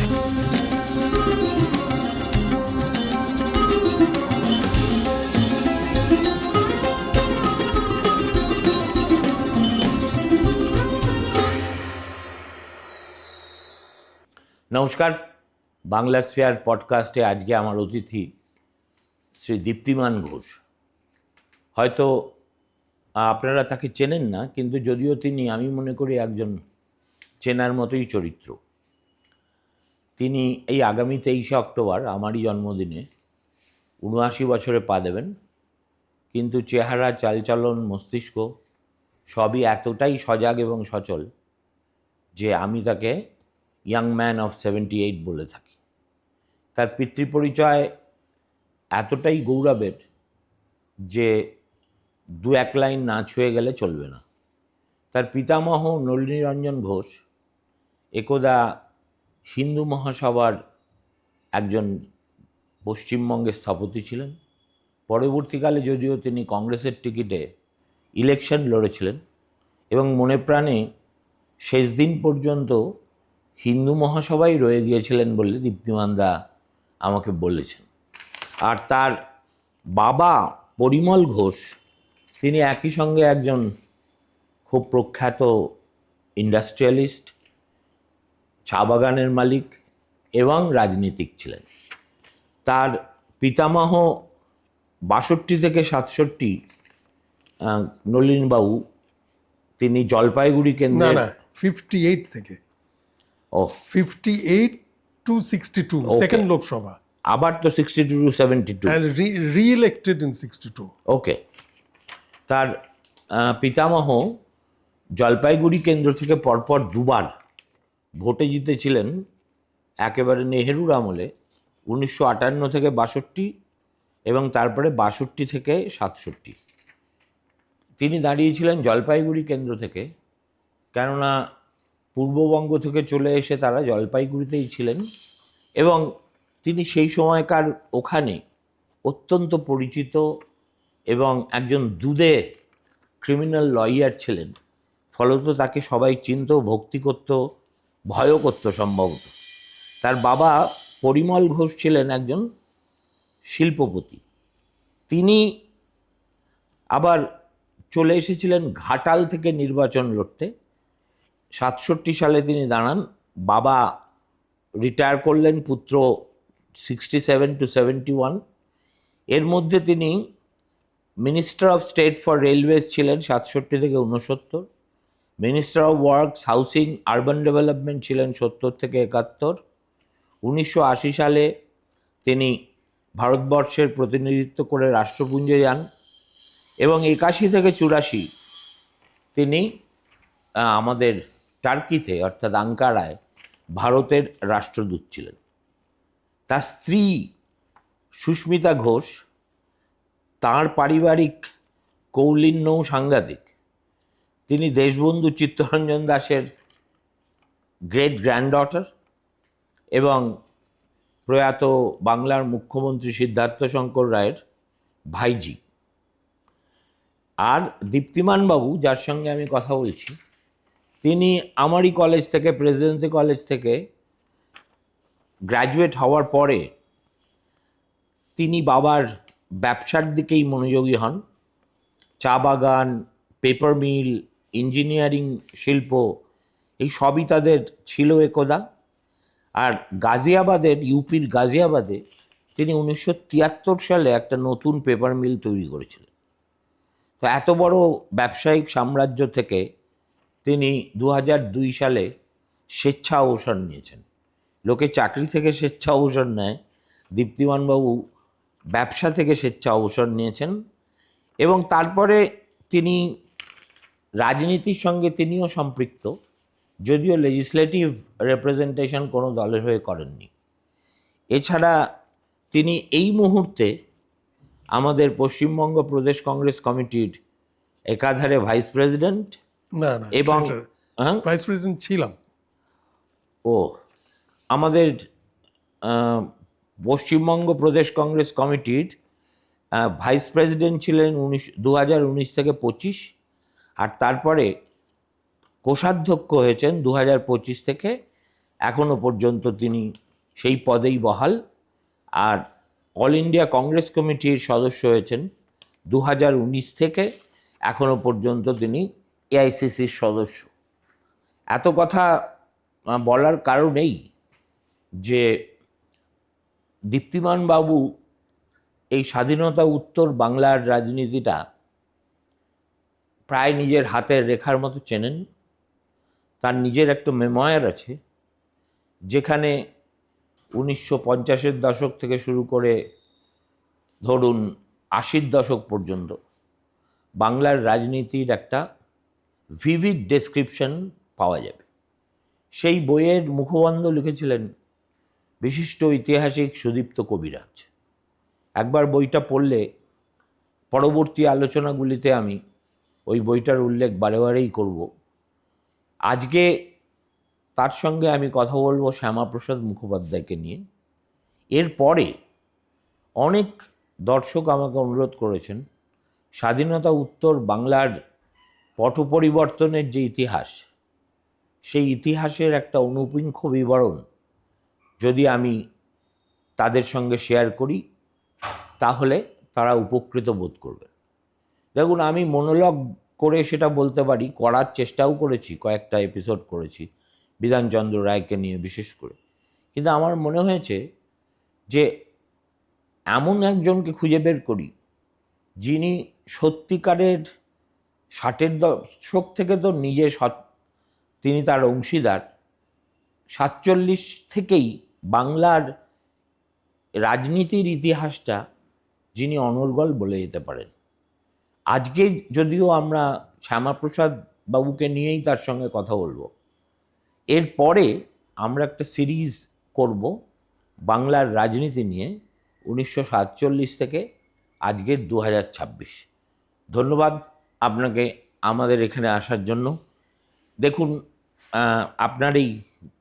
নমস্কার, বাংলা স্ফিয়ার পডকাস্টে আজকে আমার অতিথি শ্রী দীপ্তিমান ঘোষ। হয়তো আপনারা তাকে চেনেন না, কিন্তু যদিও তিনি, আমি মনে করি, একজন চেনার মতোই চরিত্র। তিনি এই আগামী 23শে অক্টোবর আমারই জন্মদিনে ৭৯ বছরে পা দেবেন, কিন্তু চেহারা, চালচলন, মস্তিষ্ক সবই এতটাই সজাগ এবং সচল যে আমি তাকে ইয়াং ম্যান অফ 78 বলে থাকি। তার পিতৃপরিচয় এতটাই গৌরবের যে দু এক লাইন না ছুঁয়ে গেলে চলবে না। তার পিতামহ নলিনীরঞ্জন ঘোষ একদা হিন্দু মহাসভার একজন পশ্চিমবঙ্গের স্থপতি ছিলেন। পরবর্তীকালে যদিও তিনি কংগ্রেসের টিকিটে ইলেকশন লড়েছিলেন এবং মনে প্রাণে শেষ দিন পর্যন্ত হিন্দু মহাসভায় রয়ে গিয়েছিলেন বলে দীপ্তিমান দা আমাকে বলেছেন। আর তার বাবা পরিমল ঘোষ, তিনি একই সঙ্গে একজন খুব প্রখ্যাত ইন্ডাস্ট্রিয়ালিস্ট, চা বাগানের মালিক এবং রাজনীতিক ছিলেন। তার পিতামহ ৬২ থেকে ৬৭, নলিনবাবু, তিনি জলপাইগুড়ি কেন্দ্রে 58 থেকে 58 to 62, সেকেন্ড লোকসভা, আবার তো 62 to 72, and re-elected in 62. ওকে। তার পিতামহ জলপাইগুড়ি কেন্দ্র থেকে পরপর দুবার ভোটে জিতেছিলেন একেবারে নেহেরুর আমলে, 1958 থেকে 62 এবং তারপরে 62 থেকে 67। তিনি দাঁড়িয়েছিলেন জলপাইগুড়ি কেন্দ্র থেকে, কেননা পূর্ববঙ্গ থেকে চলে এসে তারা জলপাইগুড়িতেই ছিলেন এবং তিনি সেই সময়কার ওখানে অত্যন্ত পরিচিত এবং একজন দুধে ক্রিমিনাল লয়ার ছিলেন। ফলত তাকে সবাই চিনত, ভক্তি করত, ভয়ও করত সম্ভবত। তার বাবা পরিমল ঘোষ ছিলেন একজন শিল্পপতি। তিনি আবার চলে এসেছিলেন ঘাটাল থেকে নির্বাচন লড়তে। 67 সালে তিনি দাঁড়ান, বাবা রিটায়ার করলেন, পুত্র 67 to 71। এর মধ্যে তিনি minister of state for railways ছিলেন 67 থেকে 69, minister of works, housing, urban development ছিলেন 70 থেকে 71। 1980 সালে তিনি ভারতবর্ষের প্রতিনিধিত্ব করে রাষ্ট্রপুঞ্জে যান এবং 81 থেকে 84 তিনি আমাদের টার্কিতে অর্থাৎ আঙ্কারায় ভারতের রাষ্ট্রদূত ছিলেন। তার স্ত্রী সুস্মিতা ঘোষ, তাঁর পারিবারিক কৌলিন্যও সাংঘাতিক। তিনি দেশবন্ধু চিত্তরঞ্জন দাসের গ্রেট গ্র্যান্ডডটার এবং প্রয়াত বাংলার মুখ্যমন্ত্রী সিদ্ধার্থ শঙ্কর রায়ের ভাইজি। আর দীপ্তিমানবাবু, যার সঙ্গে আমি কথা বলছি, তিনি আমারই কলেজ থেকে, প্রেসিডেন্সি কলেজ থেকে গ্র্যাজুয়েট হওয়ার পরে তিনি বাবার ব্যবসার দিকেই মনোযোগী হন। চা বাগান, পেপার মিল, ইঞ্জিনিয়ারিং শিল্প, এই সবই তাদের ছিল একদা। আর গাজিয়াবাদের, ইউপির গাজিয়াবাদে তিনি 1973 সালে একটা নতুন পেপার মিল তৈরি করেছিলেন। তো এত বড় ব্যবসায়িক সাম্রাজ্য থেকে তিনি 2002 সালে স্বেচ্ছা অবসর নিয়েছেন। লোকে চাকরি থেকে স্বেচ্ছা অবসর নেয়, দীপ্তিমানবাবু ব্যবসা থেকে স্বেচ্ছা অবসর নিয়েছেন এবং তারপরে তিনি রাজনীতির সঙ্গে তিনিও সম্পৃক্ত, যদিও লেজিসলেটিভ রিপ্রেজেন্টেশন কোনো দলের হয়ে করেননি। এছাড়া তিনি এই মুহূর্তে আমাদের পশ্চিমবঙ্গ প্রদেশ কংগ্রেস কমিটির একাধারে ভাইস প্রেসিডেন্ট এবং ভাইস প্রেসিডেন্ট ছিলাম। আমাদের পশ্চিমবঙ্গ প্রদেশ কংগ্রেস কমিটির ভাইস প্রেসিডেন্ট ছিলেন 2019 থেকে 25, আর তারপরে কোষাধ্যক্ষ হয়েছেন 2025 থেকে এখনো পর্যন্ত তিনি সেই পদেই বহাল। আর অল ইন্ডিয়া কংগ্রেস কমিটির সদস্য হয়েছেন 2019 থেকে, এখনো পর্যন্ত তিনি এআইসিসির সদস্য। এত কথা বলার কারণেই যে দীপ্তিমান বাবু এই স্বাধীনতা উত্তর বাংলার রাজনীতিটা প্রায় নিজের হাতের রেখার মতো চেনেন। তার নিজের একটা মেময়ার আছে, যেখানে 1950-এর দশক থেকে শুরু করে ধরুন 80-র দশক পর্যন্ত বাংলার রাজনীতির একটা ভিভিড ডেসক্রিপশন পাওয়া যাবে। সেই বইয়ের মুখবন্ধ লিখেছিলেন বিশিষ্ট ঐতিহাসিক সুদীপ্ত কবিরাজ। একবার বইটা পড়লে পরবর্তী আলোচনাগুলিতে আমি ওই বইটার উল্লেখ বারে বারেই করব। আজকে তার সঙ্গে আমি কথা বলবো শ্যামাপ্রসাদ মুখোপাধ্যায়কে নিয়ে। এরপরে অনেক দর্শক আমাকে অনুরোধ করেছেন স্বাধীনতা উত্তর বাংলার পট পরিবর্তনের যে ইতিহাস, সেই ইতিহাসের একটা অনুপুঙ্খ বিবরণ যদি আমি তাদের সঙ্গে শেয়ার করি তাহলে তারা উপকৃত বোধ করবে। দেখুন, আমি মনোলগ করে সেটা বলতে পারি, করার চেষ্টাও করেছি, কয়েকটা এপিসোড করেছি বিধানচন্দ্র রায়কে নিয়ে বিশেষ করে, কিন্তু আমার মনে হয়েছে যে এমন একজনকে খুঁজে বের করি যিনি সত্যিকারের 60-এর দশক থেকে তো নিজে তিনি তার অংশীদার, 47 থেকেই বাংলার রাজনীতির ইতিহাসটা যিনি অনর্গল বলে যেতে পারেন। আজকে যদিও আমরা শ্যামাপ্রসাদ বাবুকে নিয়েই তার সঙ্গে কথা বলবো, এরপরে আমরা একটা সিরিজ করব বাংলার রাজনীতি নিয়ে 1947 থেকে আজকের 2026। ধন্যবাদ আপনাকে আমাদের এখানে আসার জন্য। দেখুন, আপনার এই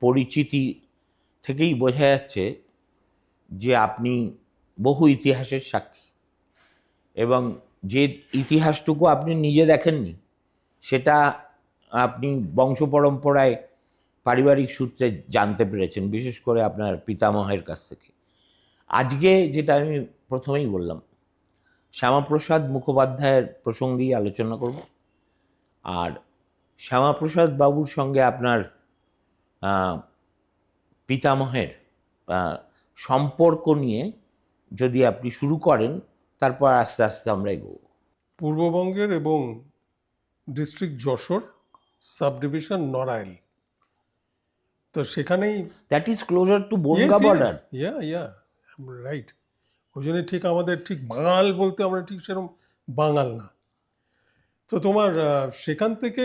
পরিচিতি থেকেই বোঝা যাচ্ছে যে আপনি বহু ইতিহাসের সাক্ষী, এবং যে ইতিহাসটুকু আপনি নিজে দেখেননি সেটা আপনি বংশ পরম্পরায় পারিবারিক সূত্রে জানতে পেরেছেন, বিশেষ করে আপনার পিতামহের কাছ থেকে। আজকে যেটা আমি প্রথমেই বললাম, শ্যামাপ্রসাদ মুখোপাধ্যায়ের প্রসঙ্গেই আলোচনা করব। আর শ্যামাপ্রসাদ বাবুর সঙ্গে আপনার পিতামহের সম্পর্ক নিয়ে যদি আপনি শুরু করেন, তারপর আস্তে আস্তে আমরা এগোব। পূর্ববঙ্গের এবং district Jessore, sub division Narail, তো সেখানেই that is closer to Bongaon border. Right. ওই জন্য ঠিক আমাদের ঠিক বাঙাল বলতে আমরা ঠিক সেরকম বাঙাল না। তো তোমার সেখান থেকে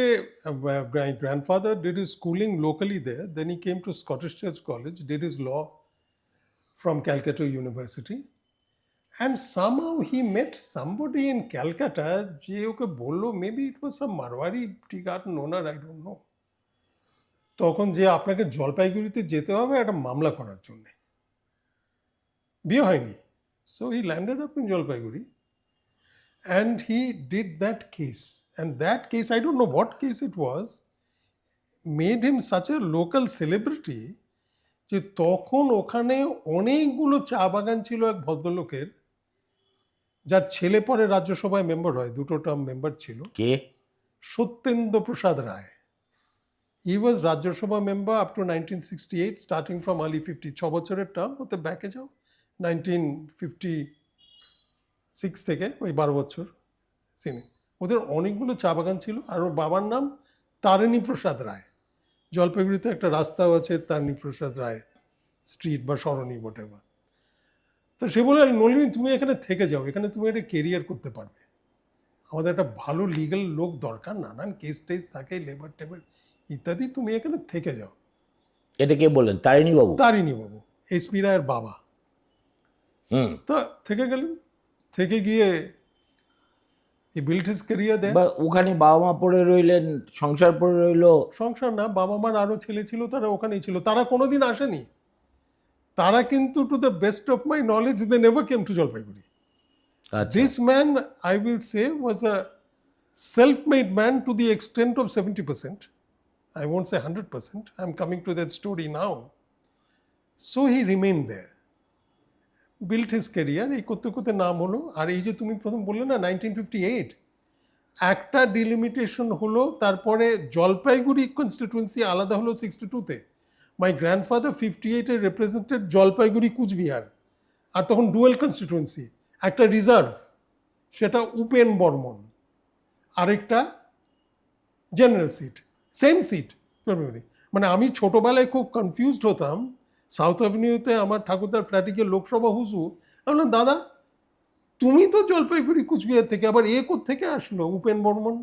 grandfather did his schooling locally there, then he came to Scottish Church College, did his law from Calcutta University, and somehow he met somebody in Calcutta যে ওকে বললো, maybe it was some Marwari, ঠিক আর নোনার, আই ডোন্ট নো, তখন যে আপনাকে জলপাইগুড়িতে যেতে হবে একটা মামলা করার জন্যে, বিয়ে হয়নি। So he landed up in Jalpaiguri and he did that case. And that case, I don't know what case it was, made him such a local celebrity যে তখন ওখানে অনেকগুলো চা বাগান ছিল এক ভদ্রলোকের, যার ছেলে পরে রাজ্যসভায় মেম্বার হয়, 2 টার্ম মেম্বার ছিল। কে? সত্যেন্দ্র প্রসাদ রায়। He was Rajya Sabha member up to 1968, starting from early 50, 6 বছরের টার্ম, ওতে ব্যাকে যাও 1956 থেকে ওই 12 বছর তিনি। ওদের অনেকগুলো চা বাগান ছিল। আর ওর বাবার নাম তারিণী প্রসাদ রায়। জলপাইগুড়িতে একটা রাস্তাও আছে তারিণী প্রসাদ রায় স্ট্রিট বা সরণি হোয়াটএভার। তো সে বলে, নলিনী তুমি এখানে থেকে যাও, এখানে তুমি একটা কেরিয়ার করতে পারবে, আমাদের একটা ভালো লিগ্যাল লোক দরকার, নানান কেস টেস থাকে, লেবার টেবার ইত্যাদি, তুমি এখানে থেকে যাও। এটা কে বলেন? তারিণী বাবু? তারিণী বাবু, এসপি রায়ের বাবা। তো থেকে গেলেন, থেকে গিয়ে he built his career there. ওখানে বাবা মা পড়ে রইলেন, সংসার পড়ে রইল? সংসার না, বাবা মার আরো ছেলে ছিল, তারা ওখানেই ছিল, তারা কোনোদিন আসেনি। তারা কিন্তু, to the best of my knowledge, they never came to Jalpaiguri. This man, I will say, was a self-made man to the extent of 70%. I won't say 100%. I'm coming to that story now. So he remained there. Built his career, এই করতে করতে নাম হলো। আর এই যে তুমি প্রথম বললে না 1958, একটা ডিলিমিটেশন হলো, তারপরে জলপাইগুড়ি কনস্টিটুয়েন্সি আলাদা হলো 62-তে। মাই গ্র্যান্ডফাদার 58-এ রিপ্রেজেন্টেড জলপাইগুড়ি কুচবিহার, আর তখন ডুয়েল কনস্টিটুয়েন্সি, একটা রিজার্ভ সেটা উপেন বর্মন, আরেকটা জেনারেল সিট, সেম সিট। মানে আমি ছোটোবেলায় খুব কনফিউজড হতাম, সাউথ অ্যাভিনিউতে আমার ঠাকুরদার ফ্ল্যাটে গিয়ে লোকসভা হুজু, আমি বললাম দাদা তুমি তো জলপাইগুড়ি কুচবিহার থেকে, আবার এ থেকে আসলো উপেন বর্মন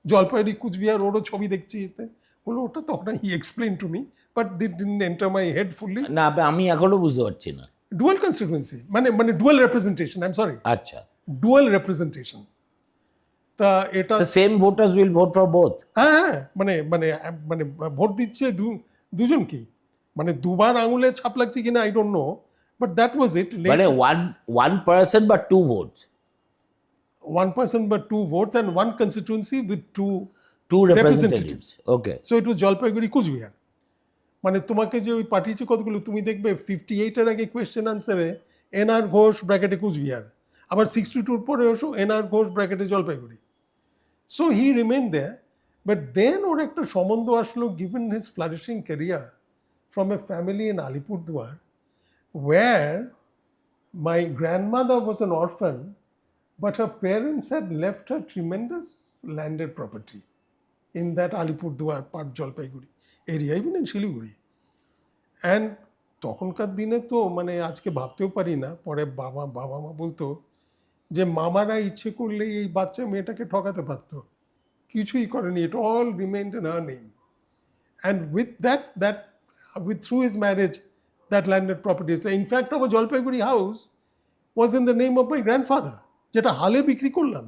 জলপাইগুড়ি কুচবিহার, ওরও ছবি দেখছি এতে। বললো ওটা তখন he explain to me, but didn't enter my head fully. না আমি এখনো বুঝতে পারছি না। ডুয়েল কনস্টিটুয়েন্সি মানে dual representation, I am sorry, আচ্ছা, ডুয়েল রিপ্রেজেন্টেশন। তা এটা same voters will vote for both. হ্যাঁ, মানে মানে মানে ভোট দিচ্ছে দুজন কি, মানে দুবার আঙুলে ছাপ লাগছে কিনা I don't know, but that was it. মানে ওয়ান পার্সন বা two votes, 1% but 2 votes and 1 constituency with 2 two representatives. Representatives. Okay, So it was Jalpaiguri Cooch Behar. মানে তোমাকে যে ওই পাঠিয়েছে কতগুলো, তুমি দেখবে 58-এর আগে কোয়েশ্চেন আনসারে এনআর ঘোষ ব্র্যাকেটে কুচবিহার, আবার 62-র পরে এসো এনআর ঘোষ ব্র্যাকেটে Jalpaiguri. So he remain there, but then ওর একটা সম্বন্ধ আসলো, given his flourishing career, from a family in Alipurduar, where my grandmother was an orphan, but her parents had left her tremendous landed property in that Alipurduar part Jalpaiguri area, even in Siliguri. And তখনকার দিনে তো মানে আজকে ভাবতেও পারি না, পরে বাবা মা বলতো যে মামারা ইচ্ছে করলেই এই বাচ্চা মেয়েটাকে ঠকাতে পারতো, কিছুই করেনি, it all remained in her name. And with that with through his marriage, that landed property, so in fact our Jalpaiguri house was in the name of my grandfather, যেটা হালে বিক্রি করলাম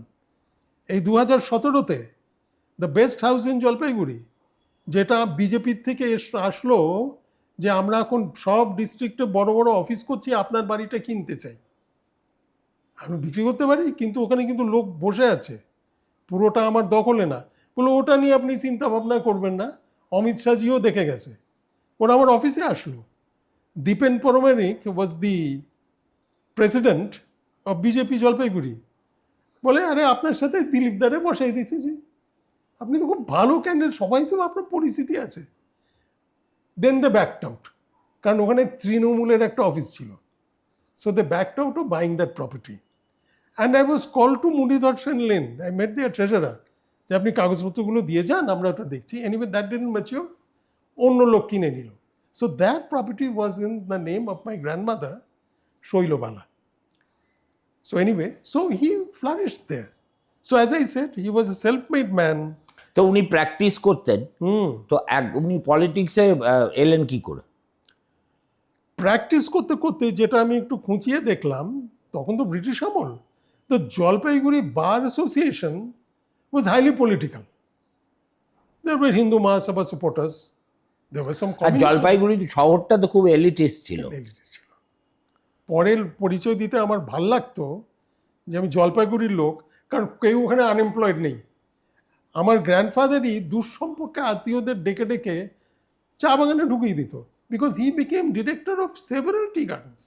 এই 2017-তে, the best house in Jalpaiguri, যেটা বিজেপির থেকে আসলো যে আমরা এখন সব ডিস্ট্রিক্টে বড় বড় অফিস করছি, আপনার বাড়িটা কিনতে চাই, আমি বিক্রি করতে পারি, কিন্তু ওখানে কিন্তু লোক বসে আছে, পুরোটা আমার দখলে না। বলে ওটা নিয়ে আপনি চিন্তা ভাবনা করবেন না, অমিত শাহজিও দেখে গেছে। ওরা আমার অফিসে আসলো, Dipen Paramanik was the president of BJP Jalpaiguri, বলে আরে আপনার সাথে দিলীপ দারে বসাই দিয়েছি, যে আপনি তো খুব ভালো ক্যান্ডিডেট, সবাই তো আপনার পরিস্থিতি আছে। দেন দে ব্যাকড আউট, কারণ ওখানে তৃণমূলের একটা অফিস ছিল। So they backed out of buying that property, and I was call to Muralidhar Sen lane, I met their treasurer, যে আপনি কাগজপত্রগুলো দিয়ে যান, আমরা ওটা দেখছি। এনিওয়ে দ্যাট ডিডন্ট ম্যাচিওর, অন্য লোক কিনে নিল। So that property was in the name of my grandmother Shailabala. So anyway, so he flourished there. So as I said, he was a self-made man. তো উনি প্র্যাকটিস করতেন, তো উনি পলিটিক্সে এলেন কি করে? প্র্যাকটিস করতে করতে যেটা আমি একটু খুঁচিয়ে দেখলাম, তখন তো ব্রিটিশ আমল, the Jalpaiguri bar association was highly political. There were Hindu Mahasabha supporters, there were some আর communist জলপাইগুড়ি শহরটা তো খুব এলিটিস্ট ছিল। elitists ছিল। পরের পরিচয় দিতে আমার ভাল লাগতো যে আমি জলপাইগুড়ির লোক, কারণ কেউ ওখানে আনএমপ্লয়েড নেই। আমার গ্র্যান্ডফাদারই দুঃসম্পর্কে আত্মীয়দের ডেকে ডেকে চা বাগানে ঢুকিয়ে দিত, because he became director of several tea gardens.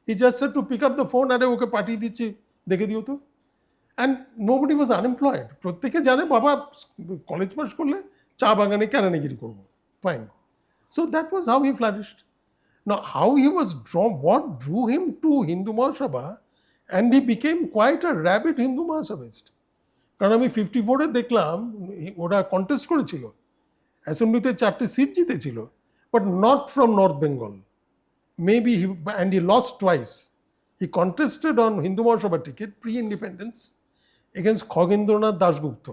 He just had to pick up the phone, আরে ওকে পাঠিয়ে দিচ্ছি, দেখে দিও তো। And nobody was unemployed. প্রত্যেকে জানে বাবা কলেজ পাস করলে চা বাগানে কেরানিগিরি করবো, fine. So that was how he flourished. Now, how he was drawn, what drew him to Hindu Mahasabha, and he became quite a rabid Hindu Mahasabhist. কারণ আমি 54-এ দেখলাম ওরা কন্টেস্ট করেছিল, অ্যাসেম্বলিতে 4টে সিট জিতেছিল, but not from North Bengal, maybe and he lost twice. He contested on Hindu Mahasabha ticket pre independence against Khagendranath Dasgupta.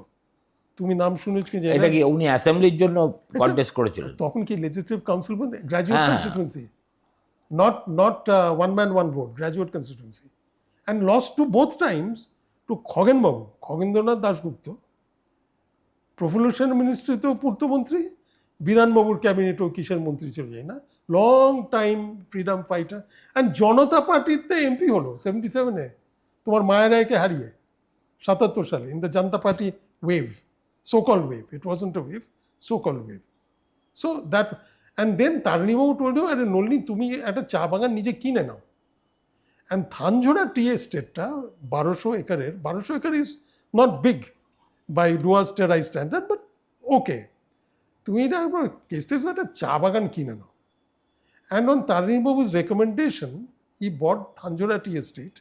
তুমি নাম শুনেছ কি? এটা কি উনি অ্যাসেম্বলির জন্য কন্টেস্ট করেছিলেন? তখন কি লেজিসলেটিভ কাউন্সিল বলতে graduate constituency, not one man one vote, graduate constituency, and lost to both times to Khagendranath Dasgupta, Prafulla Sen মিনিস্ট্রিতেও পূর্তমন্ত্রী, বিধানবাবুর ক্যাবিনেটেও কিসের মন্ত্রী ছিল যাই না, long time freedom fighter, and Janata পার্টিতে এমপি হলো 77-এ তোমার মায়া রায়কে হারিয়ে 77 সালে, in the Janata party wave, so call wave, it wasn't a wave, so call wave. So that and then তারিণীবাবু টোল্ড হিম, আরে নলিনী তুমি একটা চা বাগান নিজে কিনে নাও। অ্যান্ড থানজোড়া টি এস্টেটটা 1200 একরের, 1200 acre is not big by Dooars Terai standard, but okay, তুমি এটা কেস্টেজ একটা চা বাগান কিনে নাও। And on Tarini Babu's recommendation, he bought Thanjora Tea Estate.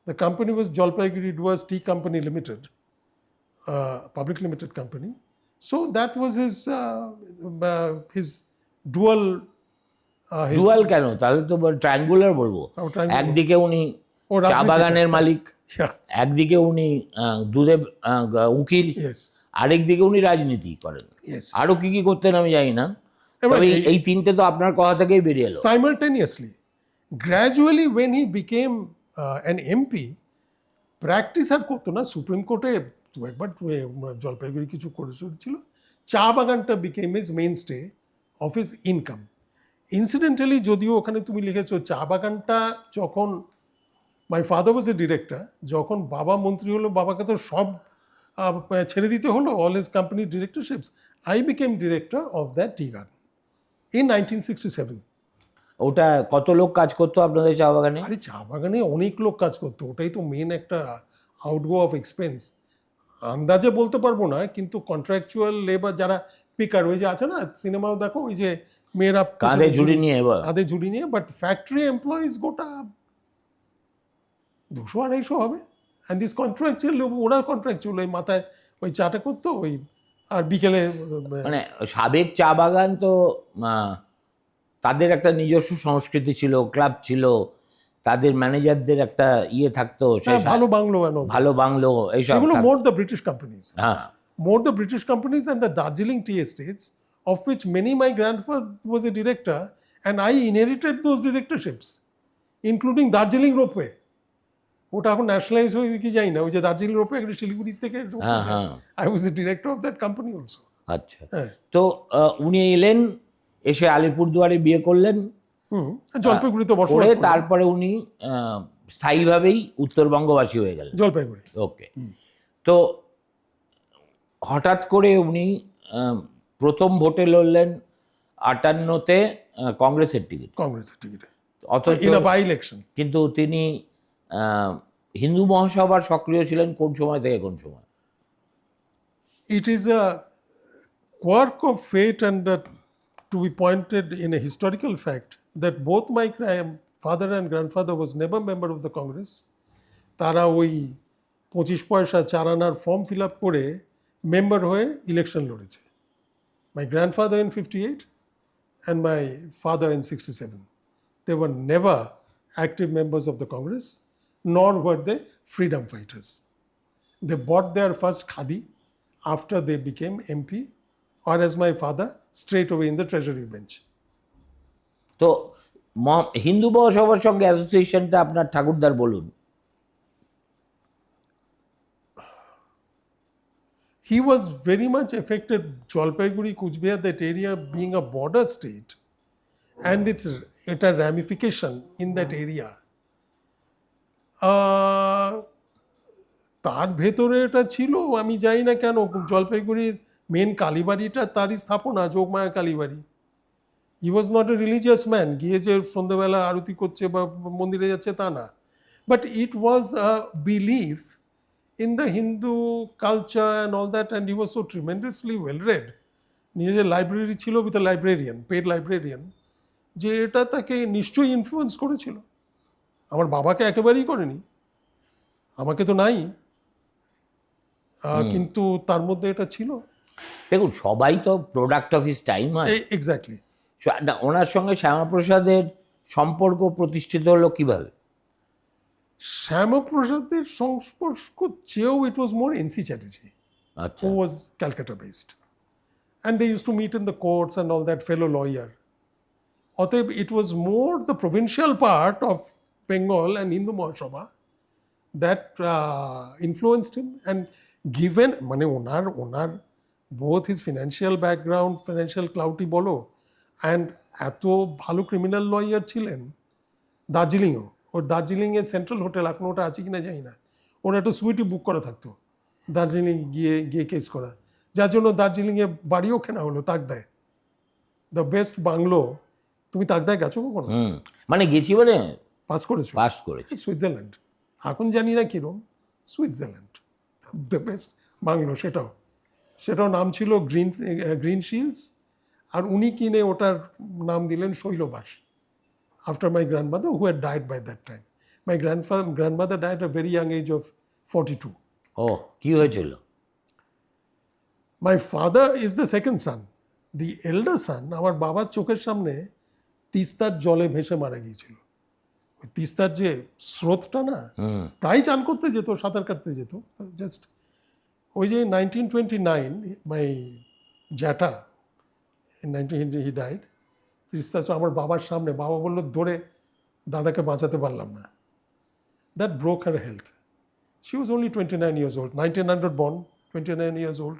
The company was Jalpaiguri Duas Tea Company Limited, public limited company. So that was his dual. Dual কেন, তাহলে তো ট্রায়াঙ্গুলার বলবো। triangular. একদিকে উনি ও রাজনীতি চা বাগানের মালিক, Yeah. একদিকে উনি দুধের উকিল, Yes. আরেকদিকে উনি রাজনীতি করেন। Yes. আরো কি কি করতেন আমি জানি না, এবার তবে এই তিনটে তো আপনার কথা থেকেই বেরিয়ে এলো। Simultaneously, gradually, when he became an MP, practice আর করতো না, সুপ্রিম কোর্টে একবার জলপাইগুড়ি কিছু করেছিল, চা বাগানটা became his main stay of his income. Incidentally যদিও ওখানে তুমি লিখেছো চা বাগানটা যখন my father was A director, যখন বাবা মন্ত্রী হলো বাবাকে তো সব ছেড়ে দিতে হলো, all his companies directorships. I became director of that tea garden in 1967। ওটা কত লোক কাজ করতো আপনাদের চা বাগানে? আরে চা বাগানে অনেক লোক কাজ করতো, ওটাই তো মেন একটা আউটগো অফ এক্সপেন্স। আন্দাজে বলতে পারবো না, কিন্তু কন্ট্রাকচুয়াল লেবার যারা পিকার, ওই যে আছে না সিনেমাও দেখো, ওই যে মেয়েরা কাঁধে ঝুড়ি নিয়ে, এবার কাঁধে ঝুড়ি নিয়ে, বাট ফ্যাক্টরি এমপ্লয়িজ গোটা 200-250 হবে। অ্যান্ড দিস কন্ট্রাকচুয়াল, ওরা কন্ট্রাকচুয়াল ওই মাথায় ওই চাটা করতো, ওই আর বিকেলে মানে সাবেক চা বাগান তো তাদের একটা নিজস্ব সংস্কৃতি ছিল, ক্লাব ছিল, তাদের ম্যানেজারদের একটা ইয়ে থাকতো, ভালো বাংলো, ভালো বাংলো, এইসব সেগুলো মোর দ্য ব্রিটিশ কোম্পানিজ। হ্যাঁ, More the British companies and the Darjeeling tea estates, of which many my grandfather was a director, and I inherited those directorships, including Darjeeling Ropeway. ওটা এখন nationalise হয়ে কি যাই না, ওই যে দার্জিলিং রোপে একটা শিলিগুড়ি থেকে, I was the director of that company also. আচ্ছা, তো উনি এলেন, এসে আলিপুরদুয়ারে বিয়ে করলেন, জলপাইগুড়িতে বসবাস করে করেন। তারপরে উনি স্থায়ীভাবেই উত্তরবঙ্গবাসী হয়ে গেলেন। জলপাইগুড়ি। ওকে, তো হঠাৎ করে উনি প্রথম ভোটে লড়লেন 58-তে কংগ্রেসের টিকিট, কংগ্রেসের টিকিটে, অথচ ইন আ বাই ইলেকশন। কিন্তু তিনি হিন্দু মহাসভার সক্রিয় ছিলেন কোন সময় থেকে কোন সময়? It is a quirk of fate and to be pointed in a historical fact that both my father and grandfather was never member of the Congress. তারা ওই 25 পয়সা 4 আনার ফর্ম ফিল আপ করে মেম্বার হয়ে election লড়েছে। My grandfather in 58 and my father in 67. They were never active members of the Congress, nor were they freedom fighters. They bought their first khadi after they became MP, or as my father, straight away in the treasury bench. তো হিন্দু মহাসভার সঙ্গে অ্যাসোসিয়েশনটা আপনার ঠাকুরদার বলুন। He was very much affected, Jalpaiguri, Kuchbihar, that area being a border state, and its a ramification in that area. তার ভেতরে এটা ছিল, আমি জানি না কেন, জলপাইগুড়ির মেন কালীবাড়িটা তারই স্থাপনা, Jogamaya Kalibari. He was not a religious man, গিয়ে যে সন্ধ্যাবেলা আরতি করছে বা মন্দিরে যাচ্ছে তা না, but it was a belief in the Hindu culture and all that, and he was so tremendously well read. নিজের লাইব্রেরি ছিল, with a librarian, paid librarian, যে এটা তাকে নিশ্চয়ই ইনফ্লুয়েন্স করেছিল। আমার বাবাকে একেবারেই করেনি, আমাকে তো নাই, কিন্তু তার মধ্যে এটা ছিল। দেখুন, সবাই তো প্রোডাক্ট অফ হিজ টাইম হয়। এক্স্যাক্টলি। ওনার সঙ্গে শ্যামাপ্রসাদের সম্পর্ক প্রতিষ্ঠিত হলো কিভাবে? শ্যামাপ্রসাদের সংস্পর্শ চেয়েও ইট ওয়াজ মোর এনসি চ্যাটার্জি, আচ্ছা, who was Calcutta based, and they used to meet in the courts and all that, fellow lawyer. অতএব it was more the provincial part of Bengal and Hindu Mahasabha that influenced him, and given মানে ওনার both his financial background, financial clouty বলো, and এত ভালো criminal lawyer ছিলেন দার্জিলিংও। ওর দার্জিলিংয়ের central hotel, এখন ওটা আছে কিনা জানি না, ওর একটা সুইটি বুক করা থাকতো দার্জিলিং গিয়ে কেস করা, যার জন্য দার্জিলিংয়ে বাড়িও কেনা হলো তাকদায়। দ্য বেস্ট বাংলো, তুমি তাকদায় গেছো কখনো? মানে গেছি মানে পাস করেছো? পাস করেছি। সুইজারল্যান্ড, এখন জানি না কিরম, সুইজারল্যান্ড দ্য বেস্ট বাংলো, সেটাও নাম ছিল গ্রিন শিলস, আর উনি কিনে ওটার নাম দিলেন Sailabas, after my grandmother who had died by that time. My grandmother died a very young age of 42. ও, কি হয়েছিল? My father is the second son, the elder son আমার বাবার চোখের সামনে তিস্তার জলে ভেসে মারা গিয়েছিল। ওই তিস্তার যে স্রোতটা না, প্রায় চান করতে যেত, সাঁতার কাটতে যেত, জাস্ট ওই যে 1929 মাই জ্যাঠা হি ডাইড, তিস্তা আমার বাবার সামনে, বাবা বললো ধরে দাদাকে বাঁচাতে পারলাম না। That broke her health. She was only 29 years old, 1900 born, 29 years old,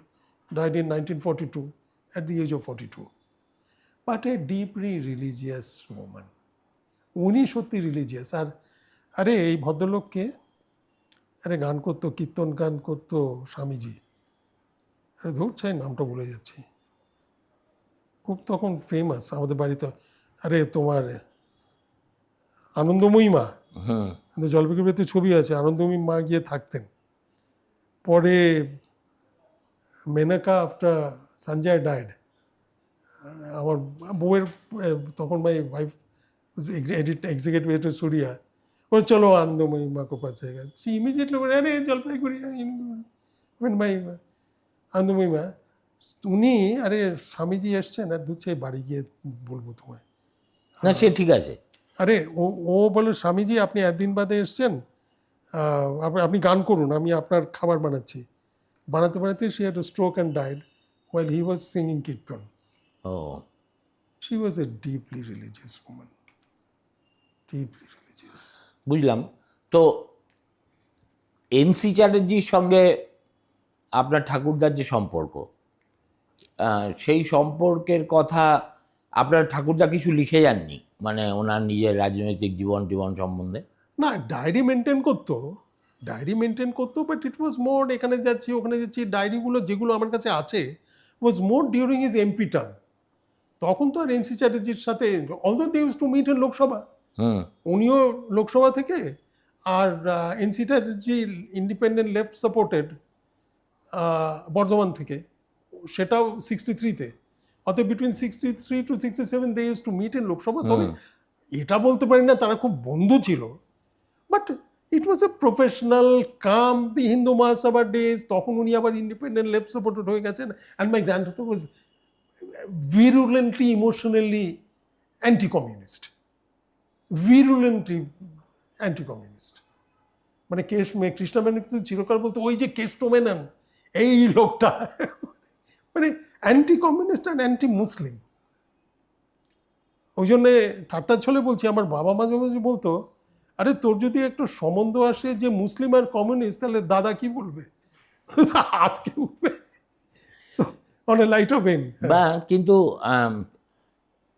died in 1942 at the age of 42. But a deeply religious woman. উনি সত্যি রিলিজিয়াস। আর আরে এই ভদ্রলোককে, আরে গান করতো, কীর্তন গান করতো স্বামীজি, আরে ধর চাই নামটা ভুলে যাচ্ছি, খুব তখন ফেমাস আমাদের বাড়িতে। আরে তোমার আনন্দময়ী মা, জলপাইগুড়িতে ছবি আছে, আনন্দময়ী মা গিয়ে থাকতেন। পরে মেনকা আফটার সঞ্জয় ডাইড, আমার বউয়ের তখন my wife executive editor Suriya, বলে চলো আনন্দময়ী মা কো পাস জায়গা, সে ইমিডিয়েটলি বলে আরে জলপাইগুড়ি মাই আনন্দময়ী মা। উনি আরে স্বামীজি এসছেন, আর দুচ্ছে বাড়ি গিয়ে বলবো তোমায়। না, সে ঠিক আছে। আরে ও বলে স্বামীজি আপনি একদিন বাদে এসছেন, আপনি গান করুন, আমি আপনার খাবার বানাচ্ছি। বানাতে বানাতে সে had a stroke and died while he was singing kirtan. ও, She was a deeply religious woman, deeply religious. বুঝলাম। তো এনসি চ্যাটার্জির সঙ্গে আপনার ঠাকুরদার যে সম্পর্ক, সেই সম্পর্কের কথা আপনার ঠাকুরদা কিছু লিখে যাননি, মানে ওনার নিজের রাজনৈতিক জীবন সম্বন্ধে? না, ডায়েরি মেনটেন করতো, বাট ইট ওয়াজ মোর এখানে যাচ্ছি ওখানে যাচ্ছি, ডায়েরিগুলো যেগুলো আমার কাছে আছে was more during his MP term. তখন তো আর এনসি চ্যাটার্জির সাথে, although they use to meet in Lok Sabha, উনিও লোকসভা থেকে, আর NC Chatterjee independent left supported Bardhaman থেকে, সেটাও 63-তে। অতএব between 63 to 67 they use to meet in Lok Sabha. তবে এটা বলতে পারি না তারা খুব বন্ধু ছিল, but it was a professional come the Hindu মহাসভার ডেজ। তখন উনি আবার ইন্ডিপেন্ডেন্ট লেফট সাপোর্টেড হয়ে গেছেন, and my grandfather was virulently emotionally anti-communist, মানে কৃষ্ণ মেনন কিন্তু চিরকাল বলতো ওই যে কেষ্ট মেনন এই লোকটা মানে অ্যান্টি কমিউনিস্ট অ্যান্ড অ্যান্টি মুসলিম। ওই জন্যে ঠাট্টার ছলে বলছি, আমার বাবা মাঝে মাঝে বলতো আরে তোর যদি একটু সম্বন্ধ আসে যে মুসলিম আর কমিউনিস্ট, তাহলে দাদা কি বলবে, হাতকে উঠবে। On a light off N. বা কিন্তু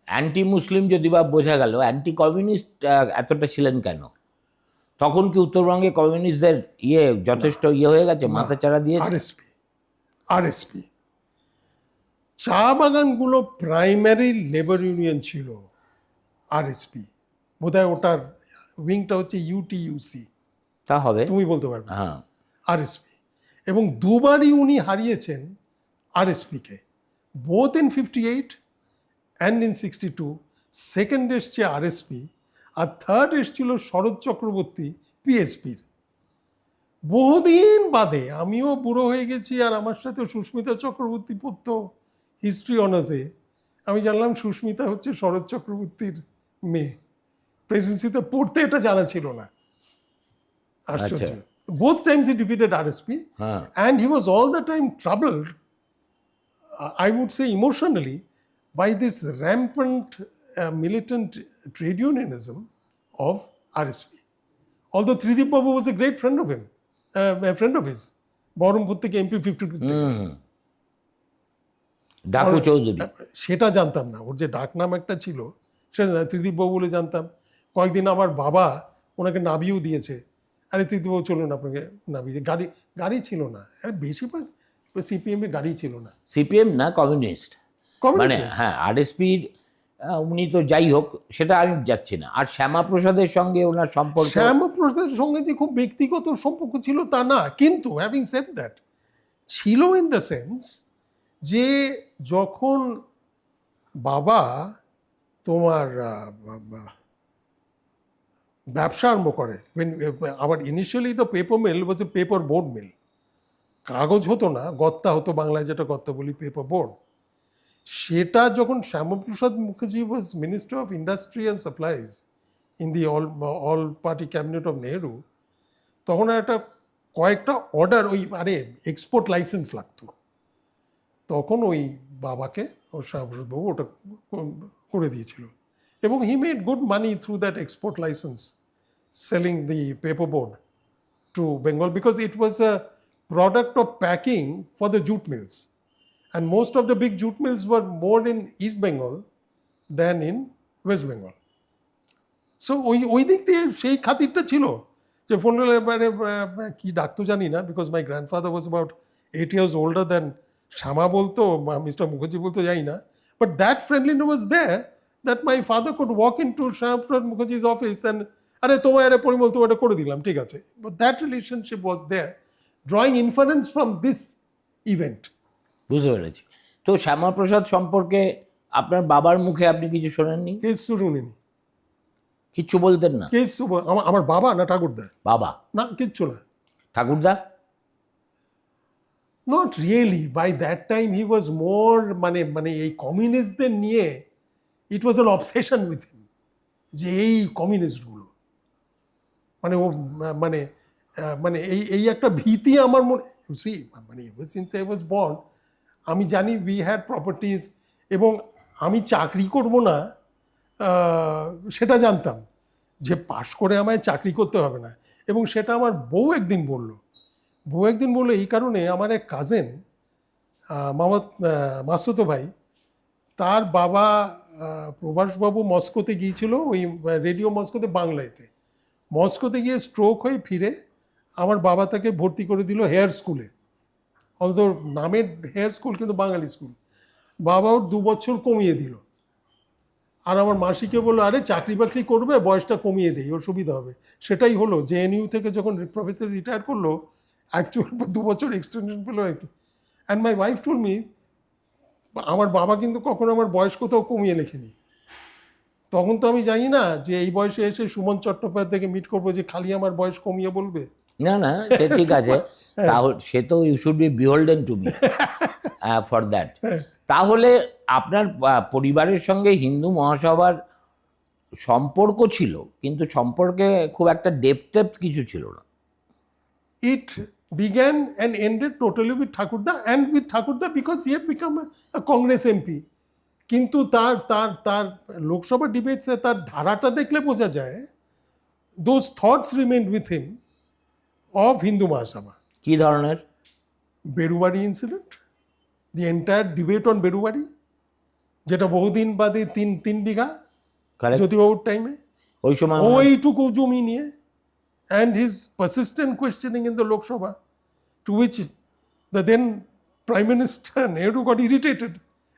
অ্যান্টি মুসলিম যদি বা বোঝা গেল, অ্যান্টি কমিউনিস্ট এতটা ছিলেন কেন? তখন কি উত্তরবঙ্গে কমিউনিস্টদের যথেষ্ট হয়ে গেছে, মাথাচাড়া দিয়েছে? আরএসপি চা বাগানগুলো প্রাইমারি লেবার ইউনিয়ন ছিল, আরএসপি বোধহয় ওটার উইংটা হচ্ছে ইউটিইউসি, তা হবে, তুমি বলতে পারবে। হ্যাঁ, আরএসপি, এবং দুবারই উনি হারিয়েছেন আরএসপিকে, both in 58 and in 62। Second এসছে আরএসপি, আর থার্ড এসছিল শরৎ চক্রবর্তী পিএসপির। বহুদিন বাদে, আমিও বুড়ো হয়ে গেছি, আর আমার সাথে সুস্মিতা চক্রবর্তী পড়তো হিস্ট্রি অনার্সে, আমি জানলাম সুস্মিতা হচ্ছে শরৎ চক্রবর্তীর মেয়ে। প্রেসিডেন্সিতে পড়তে এটা জানা ছিল না, আশ্চর্য। Both times he defeated RSP, and he was all the time troubled, I would say emotionally, by this rampant militant trade unionism of RSP. Although Tridip Babu was a great friend of him, a friend of his, Baharampur থেকে MP 52 থেকে। ডাকু চৌধুরী, সেটা জানতাম না, ওর যে ডাক নাম একটা ছিল সেটা ত্রিদীপ বাবু বলে জানতাম। কয়েকদিন আমার বাবা ওনাকে নাবিও দিয়েছে, আরে ত্রিদীপ বাবু চলুন আপনাকে নাবি, গাড়ি ছিল না, আরে বেশিরভাগ সিপিএমে গাড়ি ছিল না। সিপিএম না, কমিউনিস্ট। মানে Communism. হ্যাঁ, আরএসপির উনি তো যাই হোক, সেটা আমি যাচ্ছি না। আর শ্যামাপ্রসাদের সঙ্গে ওনার সম্পর্ক শ্যামাপ্রসাদের সঙ্গে যে খুব ব্যক্তিগত সম্পর্ক ছিল তা না, কিন্তু হ্যাভিং সেড দ্যাট, ছিল ইন দ্য সেন্স যে যখন বাবা তোমার ব্যবসা আরম্ভ করে, আবার initially the paper mill was a paper board mill, কাগজ হতো না, গত্তা হতো, বাংলায় যেটা গত্তা বলি, পেপার বোর্ড। সেটা যখন Shyamaprasad Mukherjee was minister of industry and supplies in the all party cabinet of Nehru, তখন একটা কয়েকটা অর্ডার ওই এক্সপোর্ট লাইসেন্স লাগতো, তখন ওই বাবাকে ও শ্যামাপ্রসাদ বাবু ওটা করে দিয়েছিল, এবং he made good money through that export licence selling the paperboard to Bengal, because it was a product of packing for the jute mills, and most of the big jute mills were more in East Bengal than in West Bengal. So ওই দিক থেকে সেই খাতিরটা ছিল যে phone কি ডাকতো জানি না, because my grandfather was about 8 years older than Shyama বলতো, মিস্টার মুখার্জি বলতো, জানি না, but that friendliness was there that my father could walk in to Shyamaprasad Mukherjee's office and আরে তোমার এটা পরিমল, তোমার এটা করে দিলাম, ঠিক আছে। But that relationship was there, drawing inference from this event. বুঝতে পেরেছি। তো শ্যামাপ্রসাদ সম্পর্কে আপনার বাবার মুখে আপনি কিছু শোনেননি? কিচ্ছু শুনিনি, কিচ্ছু বলতেন না? কিচ্ছু আমার বাবা না ঠাকুরদা? বাবা না, কিচ্ছু না। ঠাকুরদা? Not really, by that time he was more মানে এই কমিউনিস্টদের নিয়ে it was an obsession with him, যে এই কমিউনিস্টগুলো মানে ও মানে মানে এই একটা ভীতি আমার মনে, সি মানে সিন্স আই ওয়াজ বর্ন, আমি জানি উই হ্যাড প্রপার্টিজ, এবং আমি চাকরি করব না সেটা জানতাম, যে পাশ করে আমায় চাকরি করতে হবে না, এবং সেটা আমার বউ একদিন বললো এই কারণে, আমার এক কাজেন মাসুতো ভাই, তার বাবা প্রভাসবাবু মস্কোতে গিয়েছিল, ওই রেডিও মস্কোতে, বাংলাতে মস্কোতে গিয়ে স্ট্রোক হয়ে ফিরে আমার বাবা তাকে ভর্তি করে দিল হেয়ার স্কুলে, অত নামের হেয়ার স্কুল কিন্তু বাঙালি স্কুল। বাবা ওর 2 বছর কমিয়ে দিল, আর আমার মাসিকে বললো আরে চাকরি বাকরি করবে, বয়সটা কমিয়ে দেই, ওর সুবিধা হবে। সেটাই হলো, জেএনইউ থেকে যখন প্রফেসর রিটায়ার করলো, অ্যাকচুয়াল 2 বছর এক্সটেনশন পেলো একটু। And my wife told me, আমার বাবা কিন্তু কখনো আমার বয়স কোথাও কমিয়ে লেখেনি। তখন তো আমি জানি না যে এই বয়সে এসে সুমন চট্টোপাধ্যায়কে মিট করবো, যে খালি আমার বয়স কমিয়ে বলবে। না না, সে ঠিক আছে, তাহলে সে তো you should be beholden to me for that. তাহলে আপনার পরিবারের সঙ্গে হিন্দু মহাসভার সম্পর্ক ছিল, কিন্তু সম্পর্কে খুব একটা ডেপথ কিছু ছিল না। It began and ended totally with Thakurda, and with Thakurda because he had become a Congress MP. কিন্তু তার তার তার লোকসভা ডিবেটসে তার ধারাটা দেখলে বোঝা যায়, those thoughts remained with him of Hindu Mahasabha. কি ধরনের? Berubari incident, the entire debate on Berubari, যেটা বহুদিন বাদে 3 বিঘা Correct? জ্যোতিবাবুর টাইমে, ওই সময় ওইটুকু জমি নিয়ে, and his persistent questioning in the Lok Sabha, to which the then Prime Minister Nehru got irritated.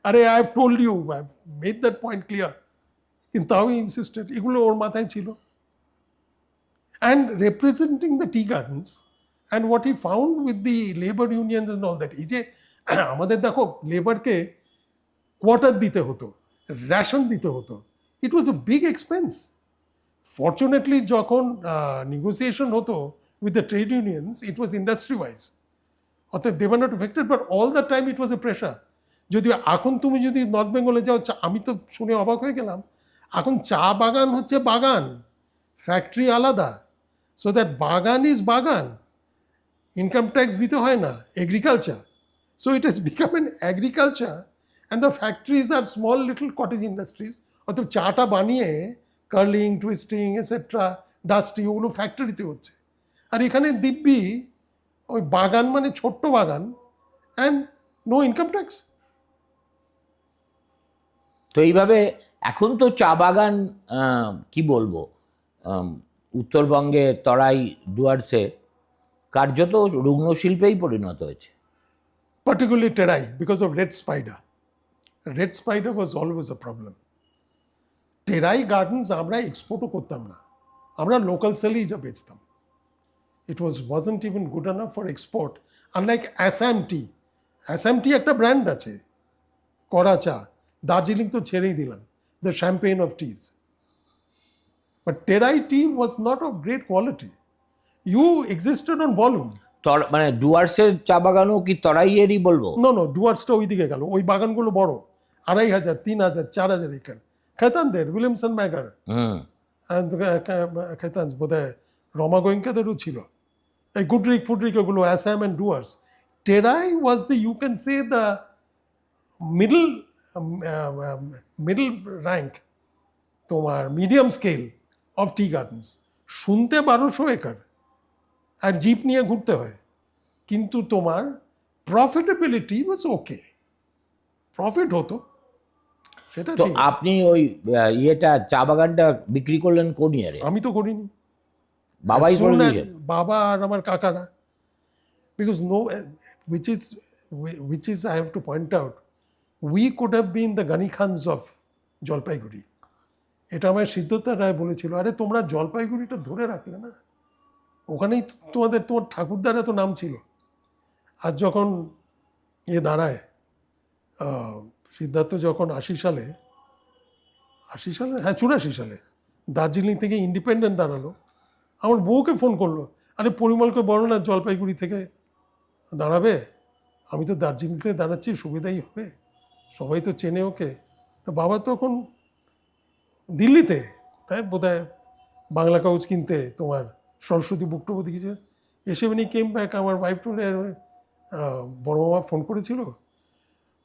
Are I have told you, I have made that point clear. কিন্তু তাও insisted, এগুলো ওর মাথায় ছিল। And representing the tea gardens and what he found with the labor unions and all that, এই যে আমাদের দেখো লেবারকে quarter দিতে হতো, রেশন দিতে হতো, it was a big expense. Fortunately যখন নেগোসিয়েশন হতো with the trade unions, it was industry wise, অর্থাৎ they were not affected, but all the time it was a pressure. যদি এখন তুমি যদি নর্থ বেঙ্গলে যাও, আমি তো শুনে অবাক হয়ে গেলাম, এখন চা বাগান হচ্ছে বাগান, ফ্যাক্টরি আলাদা, so that bagan is bagan, income tax দিতে হয় না, agriculture. So it has become an agriculture, and the factories are small little cottage industries. অর্থাৎ চাটা বানিয়ে কার্লিং, টুইস্টিং, এসেট্রা, ডাস্টি, ওগুলো ফ্যাক্টরিতে হচ্ছে। আর এখানে দিব্যি ওই বাগান মানে ছোট্ট বাগান, অ্যান্ড নো ইনকাম ট্যাক্স। তো এইভাবে এখন তো চা বাগান কি বলবো, উত্তরবঙ্গে তরাই ডুয়ার্সে কার্যত রুগ্ন শিল্পেই পরিণত হয়েছে। Particularly টেরাই, because of red spider. Red spider was always a problem. টেরাই gardens আমরা এক্সপোর্টও করতাম না, আমরা লোকাল সেলেই যা বেচতাম। It wasn't even good enough for export. Unlike Assam tea. Assam tea একটা ব্র্যান্ড আছে, করা চা। দার্জিলিং তো ছেড়েই দিলাম, the champagne of teas. But Terai tea was not of great quality. You existed on volume. মানে ডুয়ার্সের চা বাগানও কি তরাইয়েরই বলবো? No, ডুয়ার্সটা ওই দিকে গেল, ওই বাগানগুলো বড়, 2500, 3000, 4000 একর। খেতানদের, উইলিয়ামসন ম্যাগার, খেতান বোধহয় রমা গোয়েঙ্কাদেরও ছিল, এই গুডরিক ফুডরিক ওগুলো, Assam and Dooars. Terai was the, you can say the middle rank, তোমার medium scale of tea gardens. শুনতে 1200 একর আর জিপ নিয়ে ঘুরতে হয়, কিন্তু তোমার প্রফিটেবিলিটি ওয়াজ ওকে, প্রফিট হতো সেটা তো ঠিক আছে। আপনি ওই ইয়েটা চা বাগানটা বিক্রি করলেন কোন ইয়ারে? আমি তো করিনি, বাবাই As করে soon as- দিয়েছেন? বাবা আর আমার কাকারা, because no, which is I have to point out, we could have been the Ghani Khans of Jalpaiguri. এটা আমার সিদ্ধতা রায় বলেছিল, আরে তোমরা জলপাইগুড়িটা ধরে রাখলে না, ওখানেই তোমার ঠাকুরদার এত নাম ছিল। আর যখন দাঁড়ায় সিদ্ধার্থ যখন 80 সালে, হ্যাঁ 84 সালে দার্জিলিং থেকে ইন্ডিপেন্ডেন্ট দাঁড়ালো, আমার বউকে ফোন করলো, আরে পরিমলকে বলো না জলপাইগুড়ি থেকে দাঁড়াবে, আমি তো দার্জিলিংতে দাঁড়াচ্ছি, সুবিধাই হবে, সবাই তো চেনে ওকে। তো বাবা তখন দিল্লিতে, তাই বোধহয় বাংলা কাগজ কিনতে তোমার সরস্বতী বুক টুকো দিয়েছে। এসে উনি কেম ব্যাক, আমার ওয়াইফ টু বড় মামা ফোন করেছিল,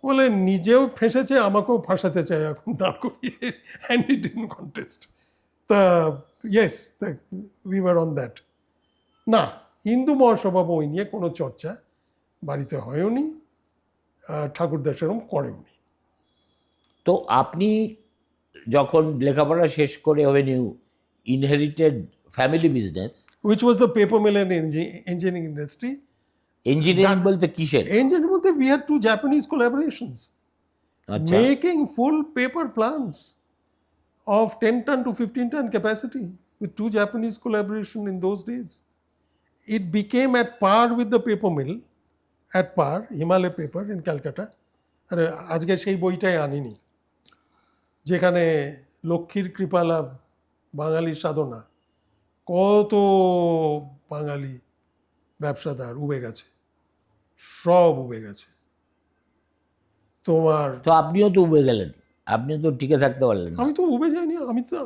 বলে নিজেও ফেঁসেছে, আমাকেও ফাঁসাতে চায় এখন দাঁড় করিয়ে, অ্যান্ড ইট ইন কন্টেস্ট। তা yes, we were on that. না, হিন্দু মহাসভা বই নিয়ে কোনো চর্চা বাড়িতে হয়ওনি, ঠাকুরদা সেরকম করেওনি। তো আপনি যখন লেখাপড়া শেষ করে হবেন, you inherited family business. Which was the paper mill and engineering industry. Engineering বলতে কিসের? Engineering বলতে we had 2 Japanese collaborations. আচ্ছা, Making full paper plants of 10 ton to 15 ton capacity with 2 Japanese collaboration in those days. It became at par with the paper mill, at par, Himalaya Paper in Calcutta. আরে আজকে সেই বইটাই আনিনি, যেখানে লক্ষ্মীর কৃপালাভ, বাঙালির সাধনা, কত বাঙালি ব্যবসাদার উবে গেছে, সব উবে গেছে। তোমার তো আপনিও তো উবে গেলেন, আপনিও তো টিকে থাকতে পারলেন না। আমি তো উবে যাইনি,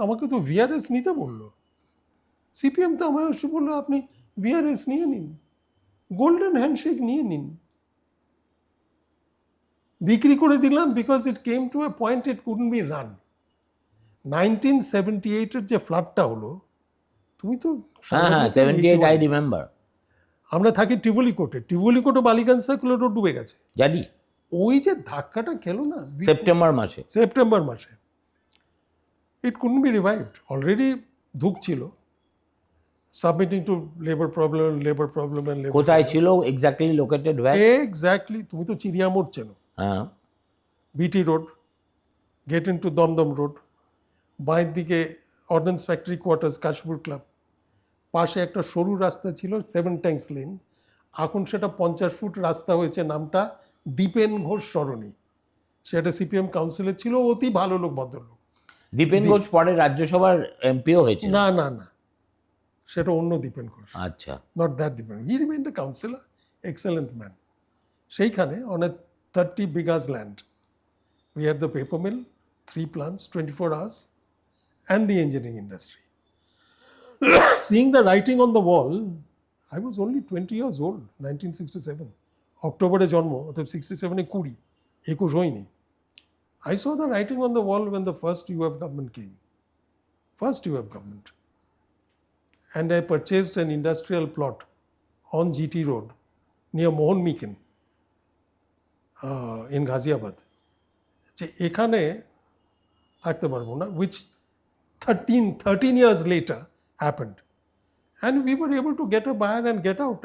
আমাকে তো ভিআরএস নিতে বললো, সিপিএম তো আমায় এসে বললো আপনি ভিআরএস নিয়ে নিন, গোল্ডেন হ্যান্ডশেক নিয়ে নিন। বিক্রি করে দিলাম, because it came to A point it couldn't B run. 1978 যে ফ্লাডটা হলো, তুমি তো হ্যাঁ হ্যাঁ, 78 আই রিমেম্বার। আমরা থাকি টিভলি কোর্টে, টিভলি কোর্টে বালিগঞ্জ সার্কুলারও ডুবে গেছে। জানি, ওই যে ধাক্কাটা খেলো না সেপ্টেম্বর মাসে, it couldn't be revived. Already ঢুকছিল, submitting to labour problem and কোথায় ছিল এক্স্যাক্টলি লোকেটেড? এক্স্যাক্টলি, তুমি তো চিড়িয়া মোড় চেনো, হ্যাঁ, BT road, get in to Dum Dum road, বাঁয়ের দিকে ordnance factory quarters, Kashipur club, পাশে একটা সরু রাস্তা ছিল 7 ট্যাঙ্কস লেন, এখন সেটা 50 ফুট রাস্তা হয়েছে, নামটা দীপেন ঘোষ সরণি। সেটা সিপিএম কাউন্সিলর ছিল, অতি ভালো লোক, ভদ্রলোক। দীপেন ঘোষ পরে রাজ্যসভার এমপিও হয়েছে? না না না, সেটা অন্য দীপেন ঘোষ, আচ্ছা, not that Dipen. He remained a councillor, excellent man. সেইখানে on a 30 bighas land we had the paper mill, 3 plants, 24 hours, and the engineering industry. Seeing the writing on the wall, I was only 20 years old, 1967. অক্টোবরে জন্ম, অর্থাৎ 67-এ 20, 21 হয়নি। I saw the writing on the wall when the first UF government came. First UF government. And I purchased an industrial plot on GT Road near Mohan Meakin in Ghaziabad. যে এখানে থাকতে পারবো না, which 13 years later happened. And we were able to get a buyer and get out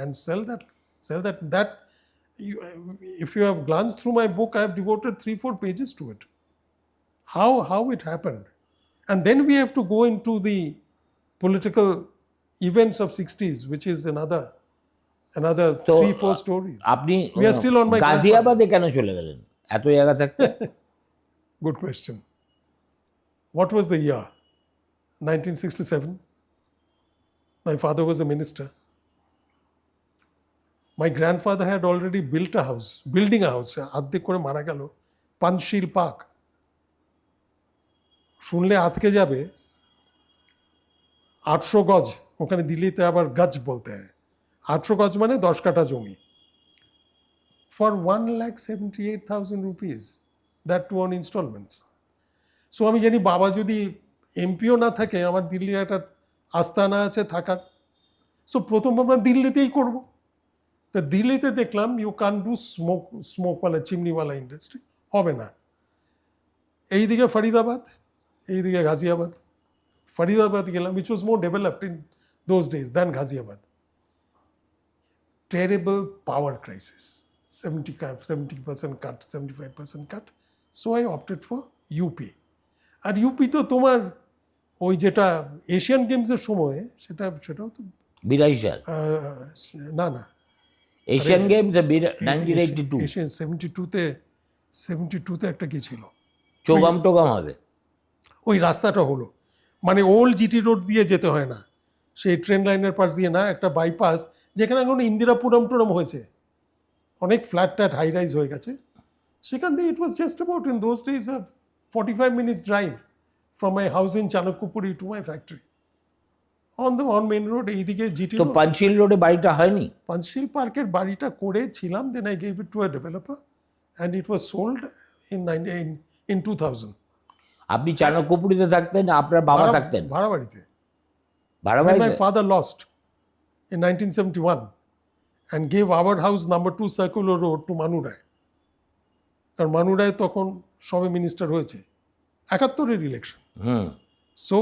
and sell that. That if you have glanced through my book, I have devoted 3-4 pages to it. How it happened. And then we have to go into the political events of 60s, which is another তো 3-4 stories. আপনি We are still on my গাজিয়াবাদে কেন চলে গেলেন এত জায়গা থাকতে? Good question. What was the year? 1967. My father was a minister. My grandfather had already building a house. আর্ধেক করে মারা গেল, পানশীল পার্ক। শুনলে আটকে যাবে, 800 গজ, ওখানে দিল্লিতে আবার গজ বলতে হয়। 800 গজ মানে 10 কাঠা জমি। For 1,78,000 rupees, that too on installments. So আমি জানি বাবা যদি এমপিও না থাকে, আমার দিল্লির একটা আস্তানা আছে থাকার। সো প্রথম আমরা দিল্লিতেই করব। তা দিল্লিতে দেখলাম ইউ ক্যান ডু স্মোকওয়ালা চিমনিওয়ালা ইন্ডাস্ট্রি, হবে না। এইদিকে ফরিদাবাদ, এইদিকে গাজিয়াবাদ। ফরিদাবাদ গেলাম, which was more developed in those days than Ghaziabad. Terrible power crisis, 70% cut, 75% cut. So I opted for UP. আর ইউপি তো তোমার ওই যেটা এশিয়ান গেমসের সময় সেটাও তো 82 সাল না এশিয়ান গেমস 1982 এশিয়ান 72তে একটা কি ছিল, চোগাম টোগাম হবে। ওই রাস্তাটা হলো, মানে ওল্ড জিটি রোড দিয়ে যেতে হয় না, সেই ট্রেন লাইনের পাশ দিয়ে না, একটা বাইপাস, যেখানে এখন ইন্দিরাপুরম টুরম হয়েছে, অনেক ফ্ল্যাট ট্যাট হাই রাইজ হয়ে গেছে, সেখান দিয়ে it was just about in those days 45 minutes drive from my house in Chanakupuri to my factory on main road. এইদিকে জিটি তো পানশিল রোডে বাড়িটা হয়নি? পানশিল পার্কের বাড়িটা করেছিলাম, then I gave it to a developer and it was sold in 2000. আপনি চাণক্যপুরীতে থাকতেন, আপনার বাবা থাকতেন ভাড়া বাড়িতে। ভাড়া When বাড়িতে? my father lost in 1971 and gave our house number 2 Circular Road to Manu Rai. কারণ মানু রায় তখন সবে মিনিস্টার হয়েছে, 71-এর election. So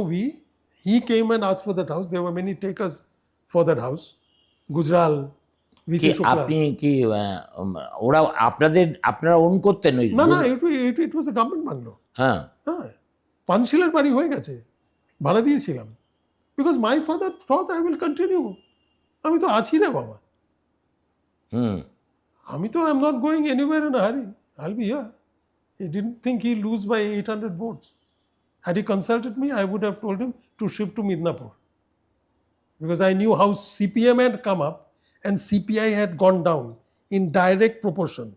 he came and asked for that house. There were many takers for that house. Gujral, VC Shukla. আপনি কি ওরা আপনারা on করতেন? ওই না, it was a government bungalow. হ্যাঁ, পানশিলের বাড়ি হয়ে গেছে, ভাড়া দিয়েছিলাম। Because my father thought I will continue. আমি তো আছি রে বাবা, আমি তো I'm not going anywhere in a hurry. I'll be here. He didn't think he'll lose by 800 votes. Had he consulted me, I would have told him to shift to Midnapur. Because I knew how CPM had come up and CPI had gone down in direct proportion.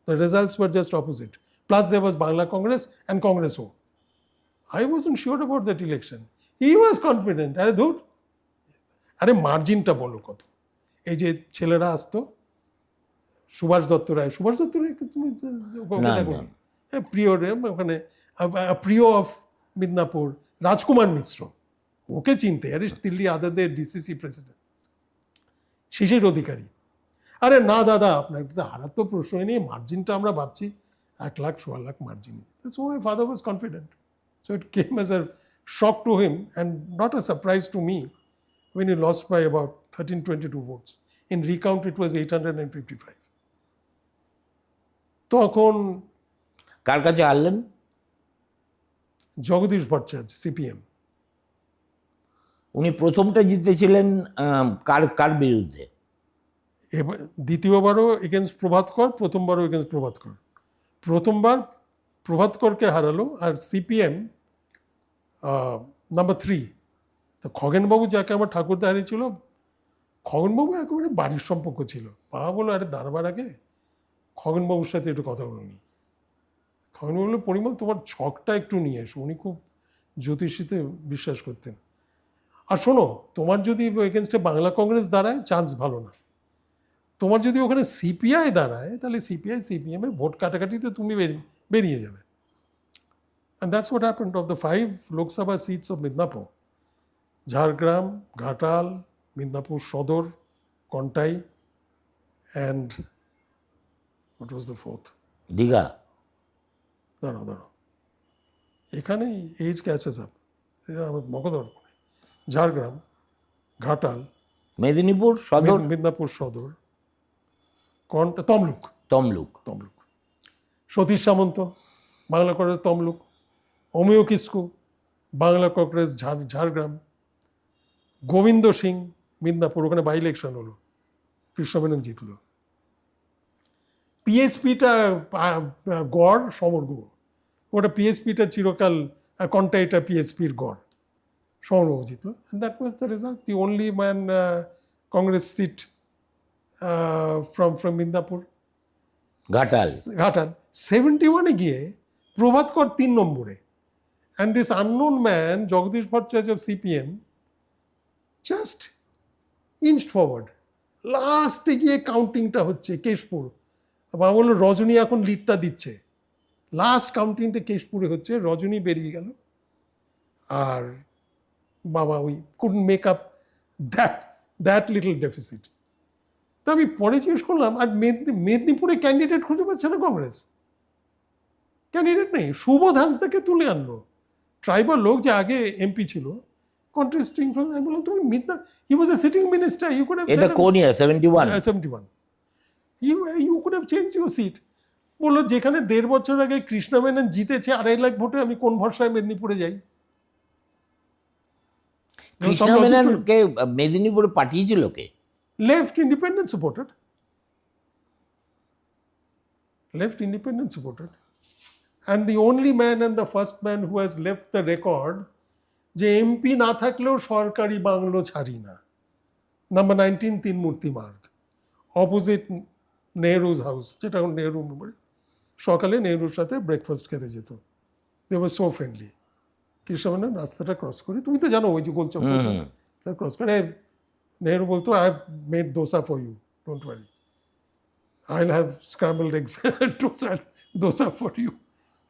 The results were just opposite. Plus there was Bangla Congress and Congress O. I wasn't sure about that election. He was confident. আরে মার্জিনটা বলো কত। এই যে ছেলেরা আসতো, সুভাষ দত্ত রায় তুমি ওকে দেখো, প্রিয় রে ওখানে, প্রিয় অফ মিদনাপুর, রাজকুমার মিশ্র, ওকে চিনতে, আরে দিল্লি আদাদের ডিসিসি প্রেসিডেন্ট, শিশির অধিকারী। আরে না দাদা, আপনার হারার তো প্রশ্নই নেই, মার্জিনটা আমরা ভাবছি 1 lakh 1.25 lakh margin. So my father was confident. So it came as a shock to him and not a surprise to me when he lost by about 1322 votes. In recount it was 855. তখন কার কাছে হারলেন? জগদীশ ভট্টাচার্য, সিপিএম। উনি প্রথমটা জিতেছিলেন কার বিরুদ্ধে? দ্বিতীয়বারও against প্রভাতকর, প্রথমবারও against প্রভাতকর। প্রথমবার প্রভাতকরকে হারালো, আর CPM number 3। তো খগেনবাবু, যাকে আমার ঠাকুরদা হারিয়েছিল, খগেনবাবু একেবারে বাড়ির সম্পর্ক ছিল। বাবা বলো, আরে দাঁড়াবার আগে খগেনবাবুর সাথে একটু কথা বলুন। খগেনবাবু বললো, পরিমল তোমার ছকটা একটু নিয়ে এসো। উনি খুব জ্যোতিষীতে বিশ্বাস করতেন। আর শোনো, তোমার যদি এগেনস্টে বাংলা কংগ্রেস দাঁড়ায়, চান্স ভালো না। তোমার যদি ওখানে সিপিআই দাঁড়ায়, তাহলে সিপিআই সিপিএমে ভোট কাটাকাটিতে তুমি বেরিয়ে যাবে। And that's what happened. Of the 5 Lok Sabha seats of Midnapur, Jhargram, Ghatal, Midnapur Sodor, Kontai, and what was the 4th? Digha. দাঁড়াও, এখানে এজ ক্যাচেস আপ। আমার মগধর্পণে ঝাড়গ্রাম, ঘাটাল, মেদিনীপুর সদর, মিদনাপুর সদর, তমলুক। তমলুক। তমলুক। সতীশ সামন্ত, বাংলা কংগ্রেস তমলুক। অমিয় কিস্কু, বাংলা কংগ্রেস ঝাড়গ্রাম। গোবিন্দ সিং, মিদনাপুর, ওখানে বাই ইলেকশন হলো, কৃষ্ণমেনন জিতল। পিএসপিটা গড় সমরগুহ, ওটা পিএসপিটা চিরকাল কন্টাইটা পিএসপির গড়, সমরবাবু জিতল। And that was the result, the only man Congress seat from Midnapore. Ghatal. Ghatal 71-এ গিয়ে প্রভাত কর 3 নম্বরে, and this unknown man Jagadish Bhattacharya of CPM just inched forward. লাস্টে গিয়ে কাউন্টিংটা হচ্ছে কেশপুর, বাবা বললো রজনী এখন লিডটা দিচ্ছে। লাস্ট কাউন্টিংটা কেশপুরে হচ্ছে, রজনী বেরিয়ে গেল, আর বাবা ওই couldn't make up that little deficit. তা আমি পরে জিজ্ঞেস করলাম, আর মেদিনীপুরে ক্যান্ডিডেট খুঁজে পাচ্ছে না কংগ্রেস, ক্যান্ডিডেট নেই। সুবোধ হাঁসদাকে তুলে আনলো, ট্রাইবাল লোক যে আগে এমপি ছিল, কন্টেস্টিং। আমি বললাম তুমি he was a sitting minister, you could have এটা কোন year? 71? 71। You could have change your seat. বললো যেখানে 1.5 বছর আগে কৃষ্ণা মেনন জিতেছে 2.5 লাখ ভোটে, আমি কোন ভরসায় মেদিনীপুরে যাই? কৃষ্ণ মেননকে মেদিনীপুরে পাঠিয়েছিল কে? Left independent supported. Left independent supported. And the only man and the first man who has left the record যে এমপি না থাকলেও সরকারি বাংলো ছাড়ি না, নাম্বার 19 তিনমূর্তি মার্গ, অপোজিট নেহরুজ হাউস, যেটা এখন নেহরু মেমোরিয়াল। সকালে নেহরুর সাথে ব্রেকফাস্ট খেতে যেত, দে ওয়ার সো ফ্রেন্ডলি। কৃষ্ণমেনন রাস্তাটা ক্রস করে, তুমি তো জানো ওই যে গোলচক ক্রস করে, নেহরু বলতো I have made dosa for you, don't worry, I will have scrambled eggs dosa for you.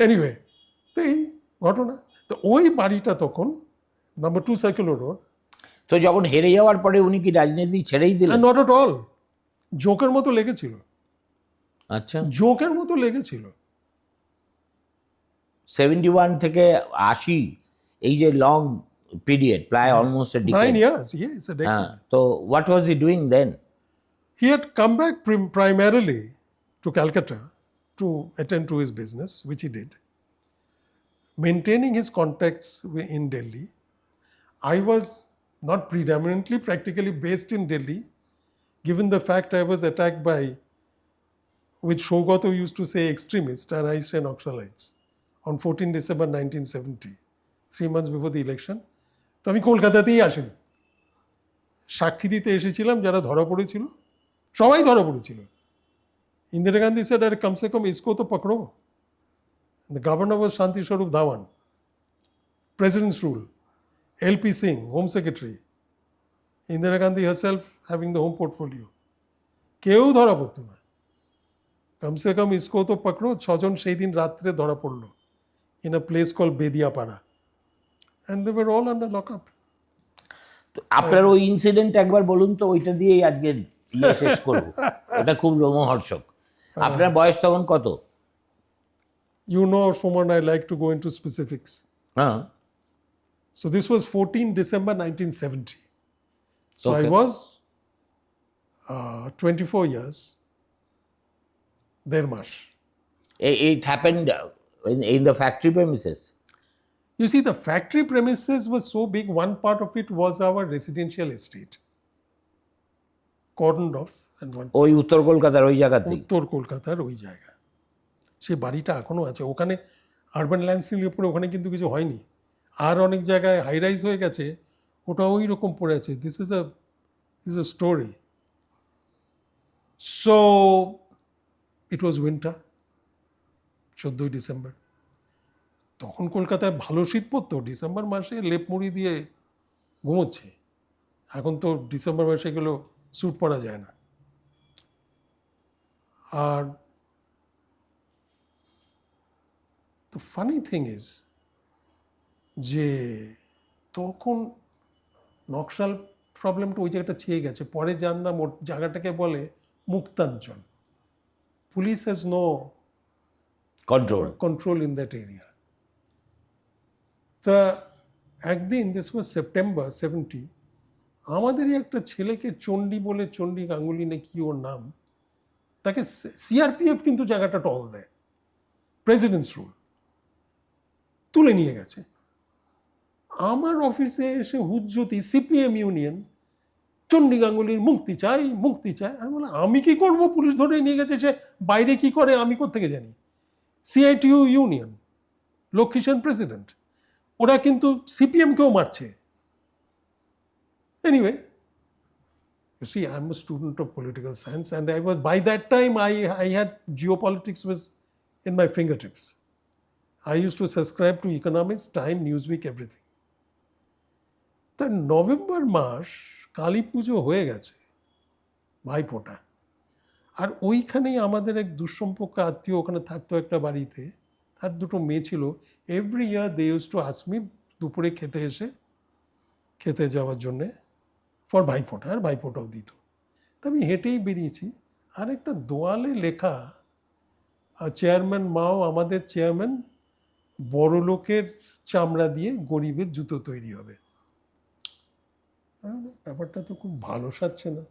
Anyway, তো এই ঘটনা। তো ওই বাড়িটা তখন নাম্বার 2 সার্কুলার রোড। তো যখন হেরে যাওয়ার পরে উনি কি রাজনীতি ছেড়েই দিলেন? নট এট অল, জোকের মতো লেগেছিল, আচ্ছা। জোকের মতো লেগেছিল। 71 থেকে 80, এই যে লং পিরিয়ড, প্রায় almost a 9 decade. years, yes, a decade. হ্যাঁ, তো what was he doing then? He had come back primarily to Calcutta to attend to his business, which he did, maintaining his contacts in Delhi. I was not predominantly, practically based in Delhi, given the fact I was attacked by, which Shogato used to say, extremists, and I say Naxalites, on 14 December 1970, 3 months before the election. তো আমি কলকাতাতেই আসিনি, সাক্ষী দিতে এসেছিলাম। যারা ধরা পড়েছিল সবাই ধরা পড়েছিল। ইন্দিরা গান্ধী said, अरे कम से कम इसको तो पकड़ो. The governor was Shanti Swarup Dhawan. President's rule. LP Singh, Home Secretary. Indira Gandhi herself having the home portfolio. কেউ ধরা পড়তো না। কমসে কম ইসকো তো পকড়ো, 6 জন সেই দিন রাত্রে ধরা পড়লো in a place called Bediyapara, and they were all under lockup. তো আপনার ওই ইনসিডেন্ট একবার বলুন তো, ওইটা দিয়েই আজকে শেষ করব। এটা খুব রোমহর্ষক। আপনার বয়স তখন কত? You know, Suman, I like to go into specifics. হ্যাঁ। So this was 14 December 1970. So I Okay. was 24 years, der mash. It happened in the factory premises. You see, the factory premises was so big, one part of it was our residential estate, cordoned off, and one ওই উত্তর কলকাতার ওই জায়গাতেই। উত্তর কলকাতার ওই জায়গা। সেই বাড়িটা এখনো আছে ওখানে। আরবান ল্যান্ডস্কেপের উপরে ওখানে কিন্তু কিছু হয়নি, আর অনেক জায়গায় হাই রাইজ হয়ে গেছে, ওটা ওই রকম পড়ে আছে। This is a story. So it was winter, 14ই ডিসেম্বর। তখন কলকাতায় ভালো শীত পড়তো, ডিসেম্বর মাসে লেপ মুড়ি দিয়ে ঘুমোচ্ছে। এখন তো ডিসেম্বর মাসে এগুলো স্যুট পরা যায় না। আর the funny thing is যে তখন নকশাল প্রবলেমটা ওই জায়গাটা ছেয়ে গেছে। পরে জানলাম ওর জায়গাটাকে বলে মুক্তাঞ্চল। Police has no control in that area. তা একদিন, দিস ওয়াজ সেপ্টেম্বর 70, আমাদেরই একটা ছেলেকে চণ্ডী বলে, চণ্ডী গাঙ্গুলি নাকি ওর নাম, তাকে সিআরপিএফ কিন্তু জায়গাটা টল দেয়, প্রেসিডেন্টস রুল তুলে নিয়ে গেছে। আমার অফিসে এসে হুজ্জতি সিপিএম ইউনিয়ন, চণ্ডী গাঙ্গুলির মুক্তি চাই মুক্তি চাই। আমি বললাম আমি কি করব, পুলিশ ধরে নিয়ে গেছে, সে বাইরে কি করে আমি কোত্থেকে জানি। CITU union, Lakshmi Sen president, ওরা কিন্তু সিপিএমকেও মারছে। Anyway, you see, I'm a student of political science, and I was, by that time I had geopolitics was in my fingertips. I used to subscribe to Economics, Time, Newsweek, everything. তা November মাস কালী পুজো হয়ে গেছে, ভাইফোঁটা, আর ওইখানেই আমাদের এক দুঃসম্পর্ক আত্মীয় ওখানে থাকতো একটা বাড়িতে, তার দুটো মেয়ে ছিল। Every year they use to ask me দুপুরে খেতে যাওয়ার জন্যে ফর ভাইফোঁটা, আর ভাইফোঁটাও দিত। তা আমি হেঁটেই বেরিয়েছি, আর একটা দোয়ালে লেখা, চেয়ারম্যান মাও আমাদের চেয়ারম্যান, বড় লোকের চামড়া দিয়ে গরিবের জুতো তৈরি হবে। ব্যাপারটা তো খুব ভালো সাজছে না।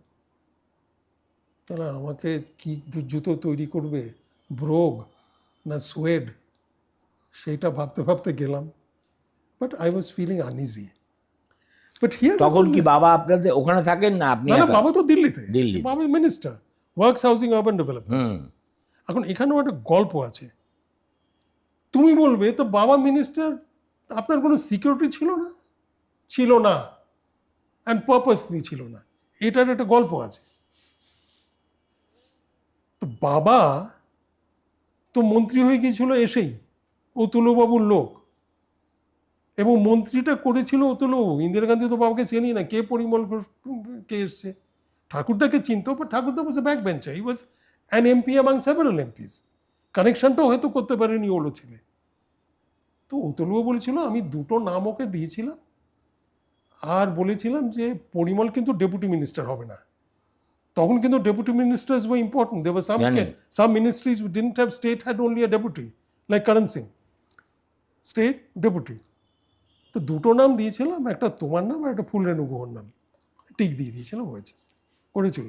তাহলে আমাকে কি জুতো তৈরি করবে, ব্রোগ না সোয়েড, সেইটা ভাবতে ভাবতে গেলাম। But I was feeling uneasy. But here তখন কি বাবা আপনাদের ওখানে থাকেন না আপনি? না, বাবা তো দিল্লিতে, দিল্লি। বাবা minister, works housing urban development. এখন এখানেও একটা গল্প আছে। তুমি বলবে তো বাবা মিনিস্টার, আপনার কোনো সিকিউরিটি ছিল না, ছিল না, অ্যান্ড পারপাসলি ছিল না, এটার একটা গল্প আছে। তো বাবা তো মন্ত্রী হয়ে গিয়েছিল এসেই, অতুলবাবুর লোক, এবং মন্ত্রীটা করেছিল অতুলবাবু। ইন্দিরা গান্ধী তো বাবাকে চেনি না, কে পরিমল ঘোষ কে এসছে। ঠাকুরদাকে চিনতো, বাট ঠাকুরদা was a back bencher, he was an MP among several MPs. কানেকশনটাও হয়তো করতে পারেনি ওলো ছেলে। তো অতুলবাবু বলেছিল, আমি দুটো নাম ওকে দিয়েছিলাম, আর বলেছিলাম যে পরিমল কিন্তু ডেপুটি মিনিস্টার হবে না। তখন কিন্তু deputy ministers were important. There were some ministries didn't have, state had only a deputy, like Karan Singh, state deputy. তো দুটো নাম দিয়েছিলাম, একটা তোমার নাম আর একটা ফুলরেণু গুহর নাম, টিক দিয়ে দিয়েছিলাম, হয়েছে, করেছিল।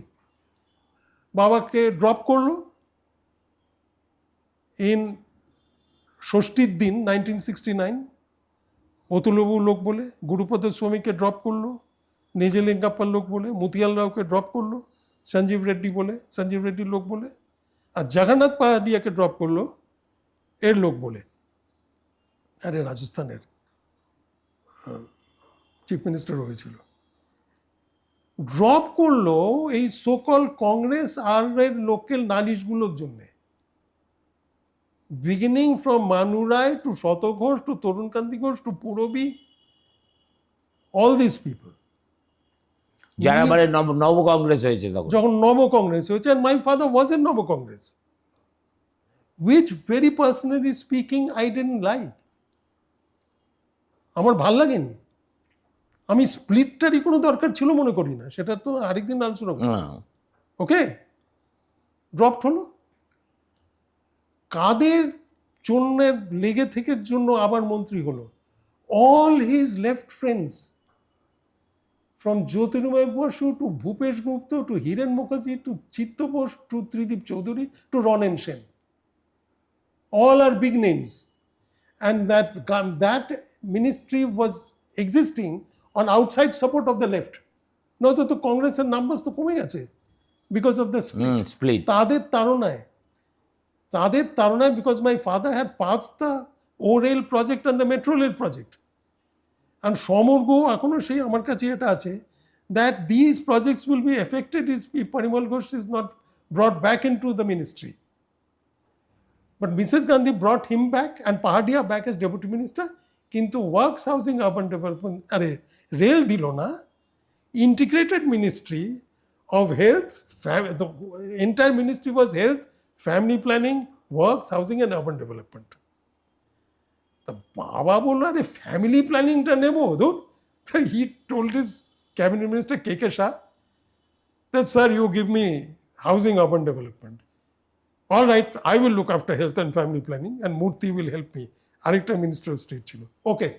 বাবাকে ড্রপ করলো ইন ষষ্ঠীর দিন 1969, অতুলবাবুর লোক বলে। গুরুপদ স্বামীকে ড্রপ করলো নিজেলিঙ্গাপ্পার লোক বলে। মতিয়াল রাওকে ড্রপ করলো সঞ্জীব রেড্ডি বলে, সঞ্জীব রেড্ডির লোক বলে। আর জগন্নাথ পাহাড়িয়াকে ড্রপ করলো এর লোক বলে, আরে রাজস্থানের চিফ মিনিস্টার হয়েছিল। ড্রপ করলো এই সোকল কংগ্রেস আর এর লোকাল নালিশগুলোর জন্যে, বিগিনিং ফ্রম মানু Roy to Shata Ghosh to Tarunkanti Ghosh to Purabi, all this people, যারা মানে নব কংগ্রেস হয়েছে তখন, যখন নব কংগ্রেস হয়েছে। and my father was in নব Congress, which very personally speaking I didn't like. আমার ভাল লাগেনি। আমি স্প্লিটটারই কোনো দরকার ছিল মনে করি না, সেটা তো আরেকদিন আলোচনা করব। ওকে, ড্রপড হলো। কাদের জন্য লেগে থেকে জন্য আবার মন্ত্রী হলো? All his left friends, from Jyotirmoy Basu to Bhupesh Gupta to Hiren Mukherjee to Chitta Bose to Tridip Chaudhary to Ronen Sen. All are big names. And that ministry was existing on outside support of the left. নয়তো তো কংগ্রেসের numbers তো কমে গেছে because of the split. তাদের তাড়নায় because my father had passed the O-Rail project and the Metro Rail project. And সমর্গ এখনো সেই আমার কাছে এটা আছে, that these projects will be affected if Parimal Ghosh is not brought back into the ministry. But Mrs. Gandhi brought him back and Pahadia back as deputy minister. কিন্তু works, housing, urban development, আরে rail দিল না, integrated ministry of health, the entire ministry was health, family planning, works, housing and urban development. তা বাবা বললো আরে family প্ল্যানিংটা নেবো ধর। তো he told his cabinet minister K K Shah that sir you give me housing urban development, all right I will look after health and family planning and Murthy will help me, আরেকটা minister of state ছিল, ওকে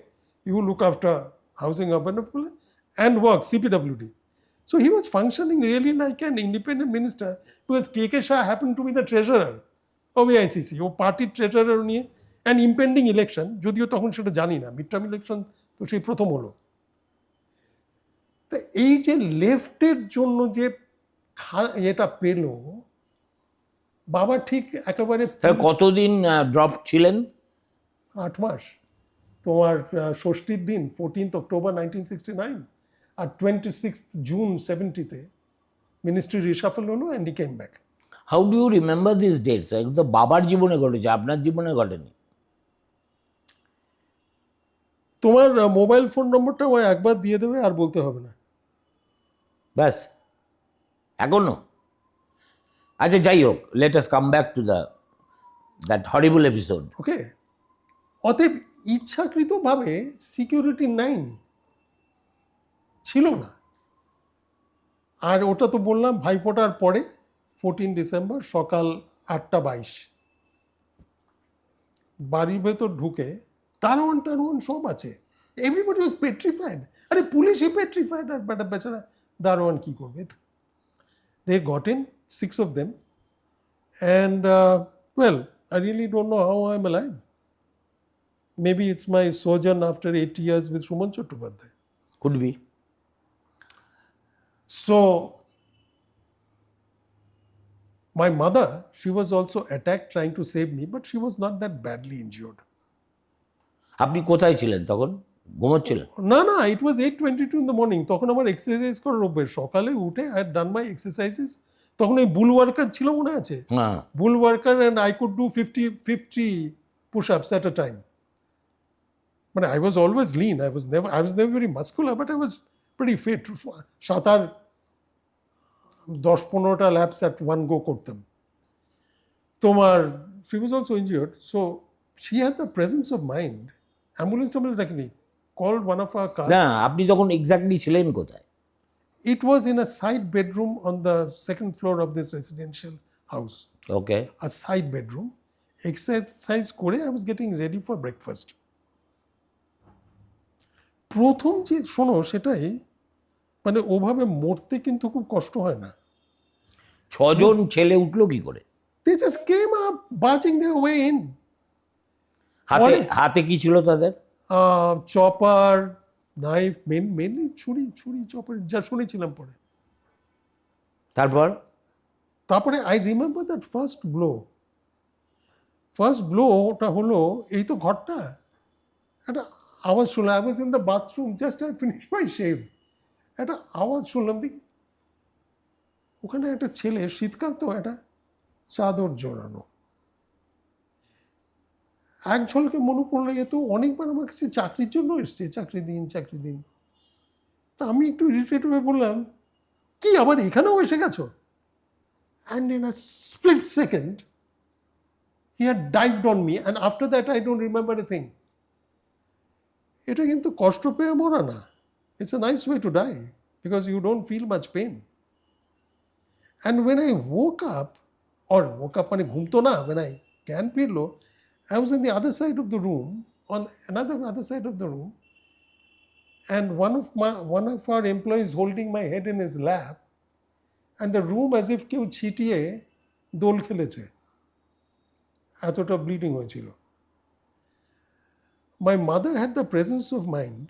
you look after housing urban development and work CPWD. So he was functioning really like an independent minister because K.K. Shah happened to be the treasurer of AICC. ও পার্টির treasurer নিয়ে and impending election, যদিও তখন সেটা জানি না, mid term election তো সেই প্রথম হলো। তা এই যে লেফটের জন্য যে এটা পেল, বাবা ঠিক একেবারে কতদিন ড্রপ ছিলেন? 8 মাস। তোমার ষষ্ঠীর দিন 14th October 1969 আর 26th June 70-তে মিনিস্ট্রি রিশাফল হলো and he came back. How do you remember this dates? এগুলো তো বাবার জীবনে ঘটেছে, আপনার জীবনে ঘটেনি। তোমার মোবাইল ফোন নম্বরটা ওই একবার দিয়ে দেবে, আর বলতে হবে না। ব্যাস, এখনো? আচ্ছা, যাই হোক, let us come back to that horrible episode. Okay, অতএব ইচ্ছাকৃতভাবে সিকিউরিটি নেয়নি, ছিল না। আর ওটা তো বললাম ভাইফোঁটার পরে 14 ডিসেম্বর সকাল 8:22 বাড়ির ভেতর ঢুকে দারোয়ান টারোয়ান সব আছে, এভরিবডি ওয়াজ পেট্রিফাইড। আরে পুলিশই পেট্রিফাইড, আর বেচারা দারোয়ান কি করবে? They got in, 6 of them, and well, I really don't know how I'm alive. Maybe it's my sojourn after 8 years with Suman Chattopadhyay. Could be. So my mother, she was also attacked trying to save me, but she was not that badly injured. আপনি কোথায় ছিলেন তখন? ঘুমোচ্ছিলেন? না না, it was 8:22 in the morning. তখন আমার exercise করার অভ্যাস, সকালে উঠে I had done my exercises. তখন এই বুল ওয়ার্কার ছিল, মনে আছে? হ্যাঁ। বুল worker, and I could do 50 push-ups at a time. But I was always lean. I was never very muscular, but I was pretty fit. 10-15টা laps at one go করতাম। তোমার she was also injured, so she had the presence of mind. Ambulance ডাকেনি, called one of our cars. না, আপনি তখন exactly ছিলেন কোথায়? It was in a side bedroom on the second floor of this residential house. Okay. A side bedroom. Exercise করে I was getting ready for breakfast. প্রথম যে শোনো, সেটাই মানে ওভাবে মরতে কিন্তু খুব কষ্ট হয় না। 6 জন ছেলে উঠলো কি করে? They just came up barging their way in. হাতে কি ছিল তাদের? চপার, নাইফ, মেনলি ছুরি চপার, যা শুনেছিলাম পরে। তারপরে I remember that first blow ওটা হলো, এই তো ঘরটা, একটা আওয়াজ শুনলাম। I was in the bathroom, just I finish my shave, একটা আওয়াজ শুনলাম, দেখি ওখানে একটা ছেলে, শীতকাল তো, একটা চাদর জড়ানো। এক ঝলকে মনে পড়লো, এ তো অনেকবার আমার কাছে চাকরির জন্য এসছে, চাকরি দিন। তা আমি একটু ইরিটেট হয়ে বললাম, কি আবার এখানেও এসে গেছো? And in a split second he had dived on me, and after that I don't remember a thing. এটা কিন্তু কষ্ট পেয়ে মরা না, it's a nice way to die, because you don't feel much pain. And when I woke up মানে ঘুমতো না, when I জ্ঞান ফিরলো, I was on the other side of the room, on other side of the room, and one of our employees holding my head in his lap, and the room as if কেউ ছিটিয়ে দোল খেলেছে, এতটা bleeding হয়েছিল। My mother had the presence of mind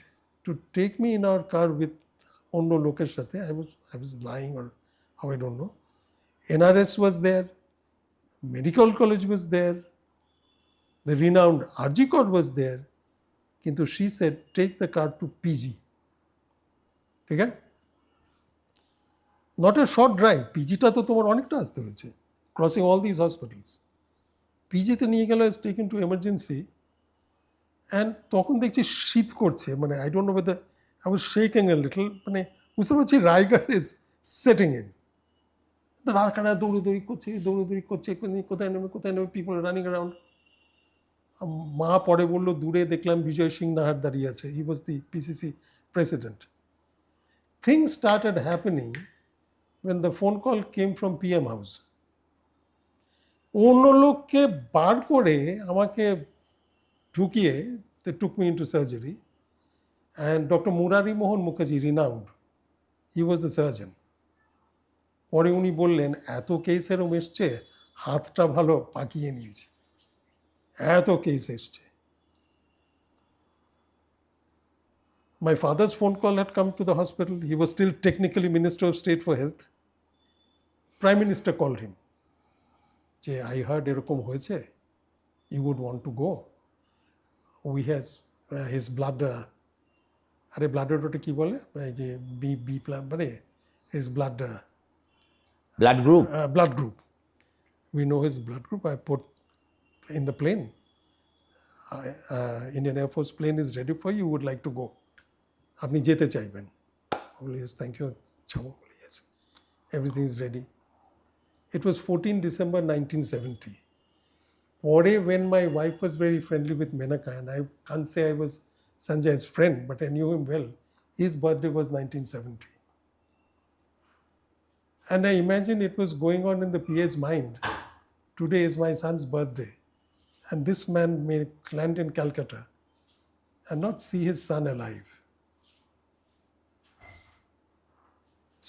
to take me in our car with অন্য লোকের সাথে. I was lying, or how, I don't know. NRS was there, medical college was there, the renowned RG Kor was there, কিন্তু she said take the car to PG. ঠিক আছে, not a short drive. PG-টা তো তোমার অনেকটা আসতে হয়েছে, crossing all these hospitals. PG-তে নিয়ে গেলে taken to emergency, and তখন দেখছি শীত করছে, মানে I don't know whether I was shaking a little, মানে বুঝতে পারছি রাইগার is setting in. দাদাখানা দৌড়ি করছে, কোথায় নেবে, people are running around. মা পরে বললো, দূরে দেখলাম বিজয় সিং নাহার দাঁড়িয়ে আছে, হি ওয়াজ দি PCC president. Things started happening when the phone call came from PM House. অন্য লোককে বার করে আমাকে ঢুকিয়ে, they took me into surgery, and Dr. Murari Mohan Mukherjee, renowned, he was the surgeon. পরে উনি বললেন এত কেস এরম এসছে, হাতটা ভালো পাকিয়ে নিয়েছে, এত কেস এসছে। My father's phone call had come to the hospital. He was still technically Minister of State for Health. Prime Minister called him. যে I heard এরকম হয়েছে, you would want to go. We has his blood, আরে ব্লাডের ওটা কি বলে, এই যে বি মানে his blood blood group. We know his blood group. I put in the plane. Indian Air Force plane is ready for you. Would like to go. আপনি যেতে চাইবেন? Yes, thank you. Yes, everything is ready. It was 14 December 1970. Pore, when my wife was very friendly with Menaka, and I can't say I was Sanjay's friend, but I knew him well. His birthday was 1970. And I imagine it was going on in the PA's mind. Today is my son's birthday. And this man may land in Calcutta and not see his son alive.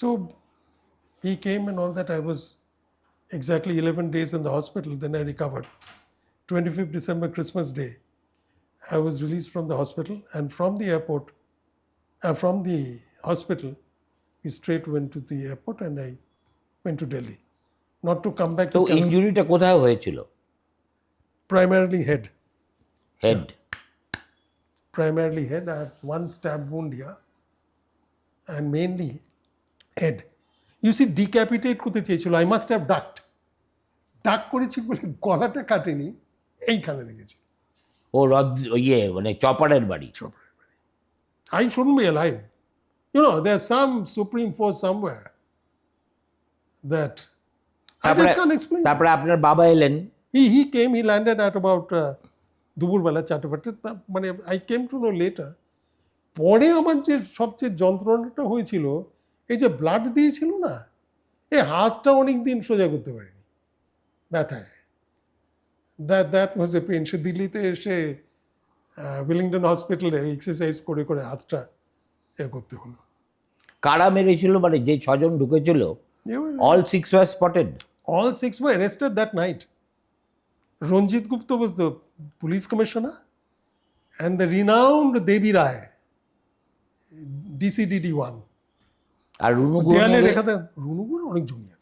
So he came and all that. I was exactly 11 days in the hospital. Then I recovered. 25th December, Christmas Day, I was released from the hospital. And from the airport, from the hospital, we straight went to the airport and I went to Delhi. Not to come back তো to Calcutta. ইনজুরিটা কোথায় হয়েছিল? Primarily head. Head. Primarily head. I had one stab wound here. And mainly head. You see, decapitate করতে চেয়েছিল. I must have ducked. ডাক করেছি বলে গলাটা কাটেনি, এইখানে লেগেছে। ও মানে চপারের বাড়ি। I shouldn't be alive. You know, there's some supreme force somewhere that I just can't explain. তারপরে আপনার বাবা এলেন। He came, he landed at about দুপুরবেলা 4:30, মানে I came to know later. পরে আমার যে সবচেয়ে যন্ত্রণাটা হয়েছিল, এই যে ব্লাড দিয়েছিল না, এই হাতটা অনেক দিন সোজা করতে পারিনি ব্যথায়। That was a pain. সে দিল্লিতে এসে উইলিংটন হসপিটালে এক্সারসাইজ করে করে হাতটা করতে হলো। কারা মেরেছিল, মানে যে 6 জন ঢুকেছিল? All 6 were spotted. All 6 were arrested that night. Ranjit Gupta was the police commissioner and the renowned Devi Rai, DCDD1. আর রুনু দেয়ালে রেখাতে রুনু গুণ অনেক জুনিয়র।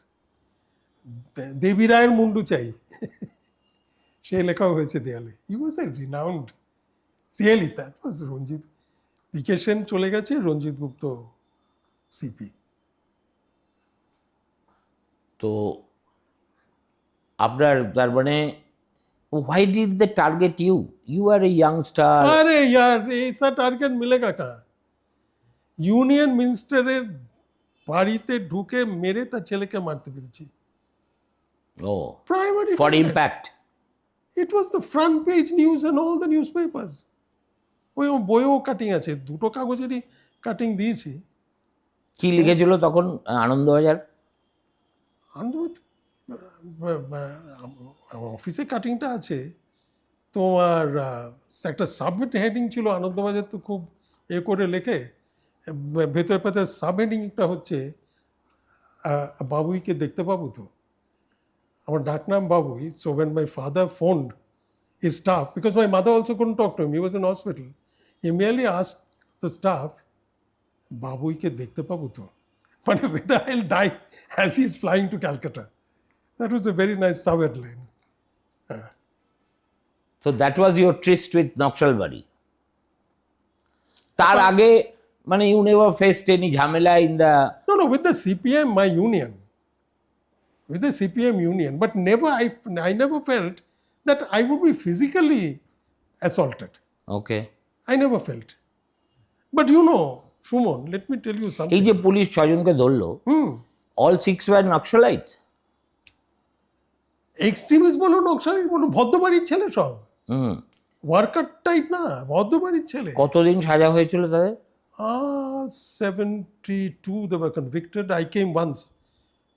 দেবী রায়ের মুন্ডু চাই, সে লেখাও হয়েছে দেয়ালে। He was a renowned, really that was Ranjit. PK Sen চলে গেছে, রঞ্জিত গুপ্ত সিপি। তো আপনার তার মানে why did they target you? You are a youngster. अरे यार, ऐसा टारगेट मिलेगा कहाँ? ইউনিয়ন মিনিস্টারের বাড়িতে ঢুকে মেরে তার ছেলেকে মারতে পেরেছি। Oh, primary for impact. It was the front page news in all the newspapers. ওই বইও কাটিং আছে, 2টো কাগজেরই কাটিং দিয়েছি। কি লিখেছিল তখন আনন্দবাজার? অফিসে কাটিংটা আছে তোমার, একটা সাবমিট হেডিং ছিল আনন্দবাজার, তো খুব করে লেখে ভেতরে ভেতরে সাব হেডিংটা হচ্ছে বাবুইকে দেখতে পাবো তো। আমার ডাকনাম বাবুই। So when my father phoned his staff, because my mother also couldn't talk to him, he was in hospital, he merely asked the staff, বাবুইকে দেখতে পাবো তো, মানে whether I'll die as he's flying to Calcutta. That was a very nice sub-headline. So that was your tryst with Naxalbari. তার আগে মানে you never faced any ঝামেলা in the... No, with the CPM, my union. With the CPM union. But never, I never felt that I would be physically assaulted. Okay. I never felt. But you know, Shumon, let me tell you something. এই যে police 6 জনকে ধরলো, all 6 were Naxalites. Extremist বলো, নকশালিট বলো, ভদ্রবাড়ির ছেলে সব। Worker type না, ভদ্রবাড়ির ছেলে। কতদিন সাজা হয়েছিল তাদের? 72 they were convicted. I came once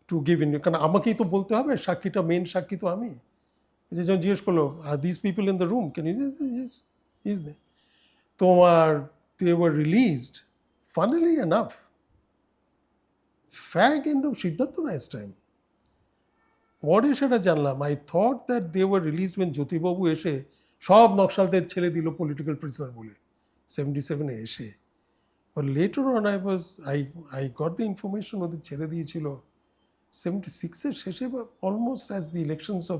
to give in, কারণ আমাকেই তো বলতে হবে, সাক্ষীটা মেন সাক্ষী তো আমি। যে যখন জিজ্ঞেস করলো, are this people in the room, can you? Yes, is they. তোমার they were released, funnily enough, fag end of Siddhartha Ray's time. পরে সেটা জানলাম, I thought that they were released when জ্যোতিবাবু এসে সব নকশালদের ছেড়ে দিল পলিটিক্যাল প্রিজনার বলে 77-এ এসে। But later on I got the information ওদের ছেড়ে দিয়েছিল 76-এর শেষে, almost as the elections of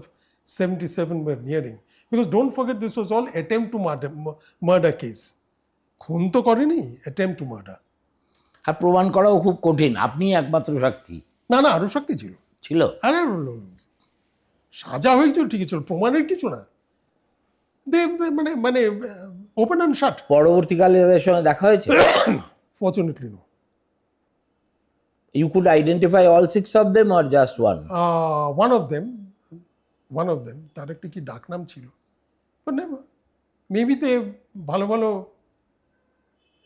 77 were nearing. Because don't forget this was all attempt to murder case. খুন তো করেনি, অ্যাটেম্প টু মার্ডার। আর প্রমাণ করাও খুব কঠিন, আপনি একমাত্র সাক্ষী। না আরও সাক্ষী ছিল। আরে সাজা হয়েছিল ঠিকই ছিল, প্রমাণের কিছু না। মানে ওপেন অ্যান্ড শাট। পরবর্তীকালে তাদের সঙ্গে দেখা হয়েছে? Fortunately no. You could identify all 6 of them or just one? One of them, তার একটা কি ডাক নাম ছিল, মেবি তে ভালো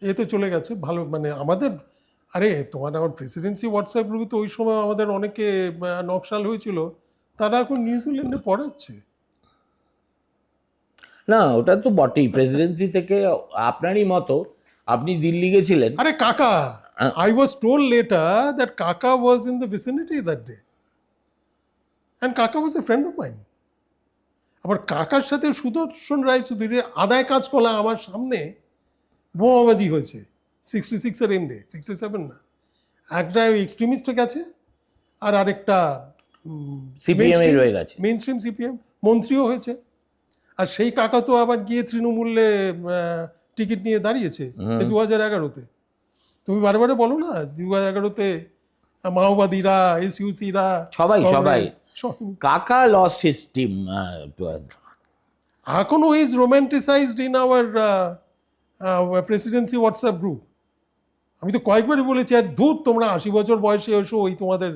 এতে চলে গেছে ভালো। মানে আমাদের, আরে তোমার আমার প্রেসিডেন্সি হোয়াটসঅ্যাপ গ্রুপে তো ওই সময় আমাদের অনেকে নকশাল হয়েছিল, তারা এখন নিউজিল্যান্ডে পড়াচ্ছে। না ওটা তো বটেই, প্রেসিডেন্সি থেকে আপনারই মতো আপনি দিল্লি গেছিলেন। আরে কাকা, I was told later that Kaka was in the vicinity that day. And Kaka was a friend of mine. আবার কাকার সাথে সুদর্শন রায়চৌধুরীর আদায় কাজ করা আমার সামনে বোমাবাজি হয়েছে 66-এর এন্ডে, 67 না। একটা এক্সট্রিমিস্ট গেছে আর আরেকটা সিপিএম রয়ে গেছে, মেইন স্ট্রিম সিপিএম মন্ত্রীও হয়েছে। আর সেই কাকা তো আবার গিয়ে তৃণমূলে টিকিট নিয়ে দাঁড়িয়েছে 2011-তে। তুমি বারে বলো না 2011-তে মাওবাদীরা, এসইউসিরা সবাই কাকা লস্ট হিজ টিম। এখনো is romanticised in our Presidency WhatsApp group. আমি তো কয়েকবারই বলেছি, আর ধূর তোমরা 80 বছর বয়সে এসো, ওই তোমাদের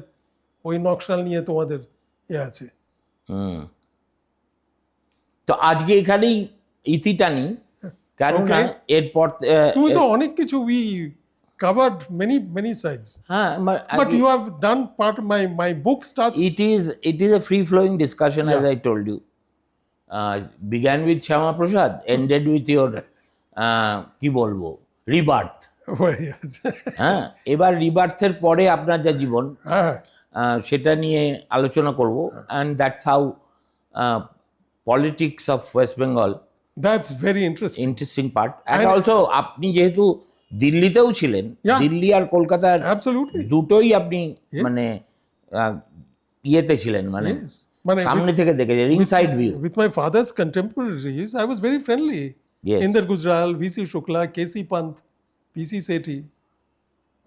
ওই নকশাল নিয়ে তোমাদের আছে। তো আজকে এখানেই ইতি টানি, কারণ এরপর তুমি তো অনেক কিছু covered many sides. But you have done part of my book starts. It is a free flowing discussion, as I told you. Began with Shyama Prasad, ended with your কি বলবো রিবার্থ। হ্যাঁ, এবার রিবার্থের পরে আপনার যা জীবন সেটা নিয়ে আলোচনা করব। and that's how politics of West Bengal, that's very interesting part. And also আপনি যেহেতু দিল্লিতেও ছিলেন, দিল্লি আর কলকাতার দুটোই আপনি মানে ইয়েতে ছিলেন, মানে সামনে থেকে দেখেছেন, inside view. With my father's contemporaries, I was very friendly. Inder Gujral, VC Shukla, KC Pant, PC Sethi,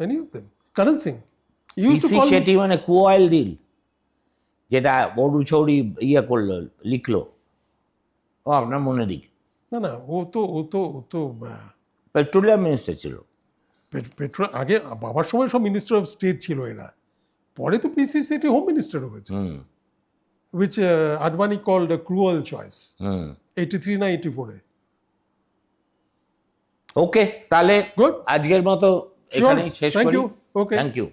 many of them. Karan Singh. He used to call me. Sethi মানে কুয়াইল দিল, যেটা বড়ু ছৌড়ি ইয়ে করলো, লিখলো, ও আপনার মনে দিক। না ও তো পেট্রোলিয়াম মিনিস্টার ছিল। আগে বাবার সময় সব মিনিস্টার অফ স্টেট ছিল এরা, পরে তো পিসি সেটি হোম মিনিস্টার হয়েছে, which Advani called a cruel choice 83 না 84-এ। ওকে, তাহলে গুড, আজকের মতো এখানেই শেষ করি। Thank you. Okay, thank you.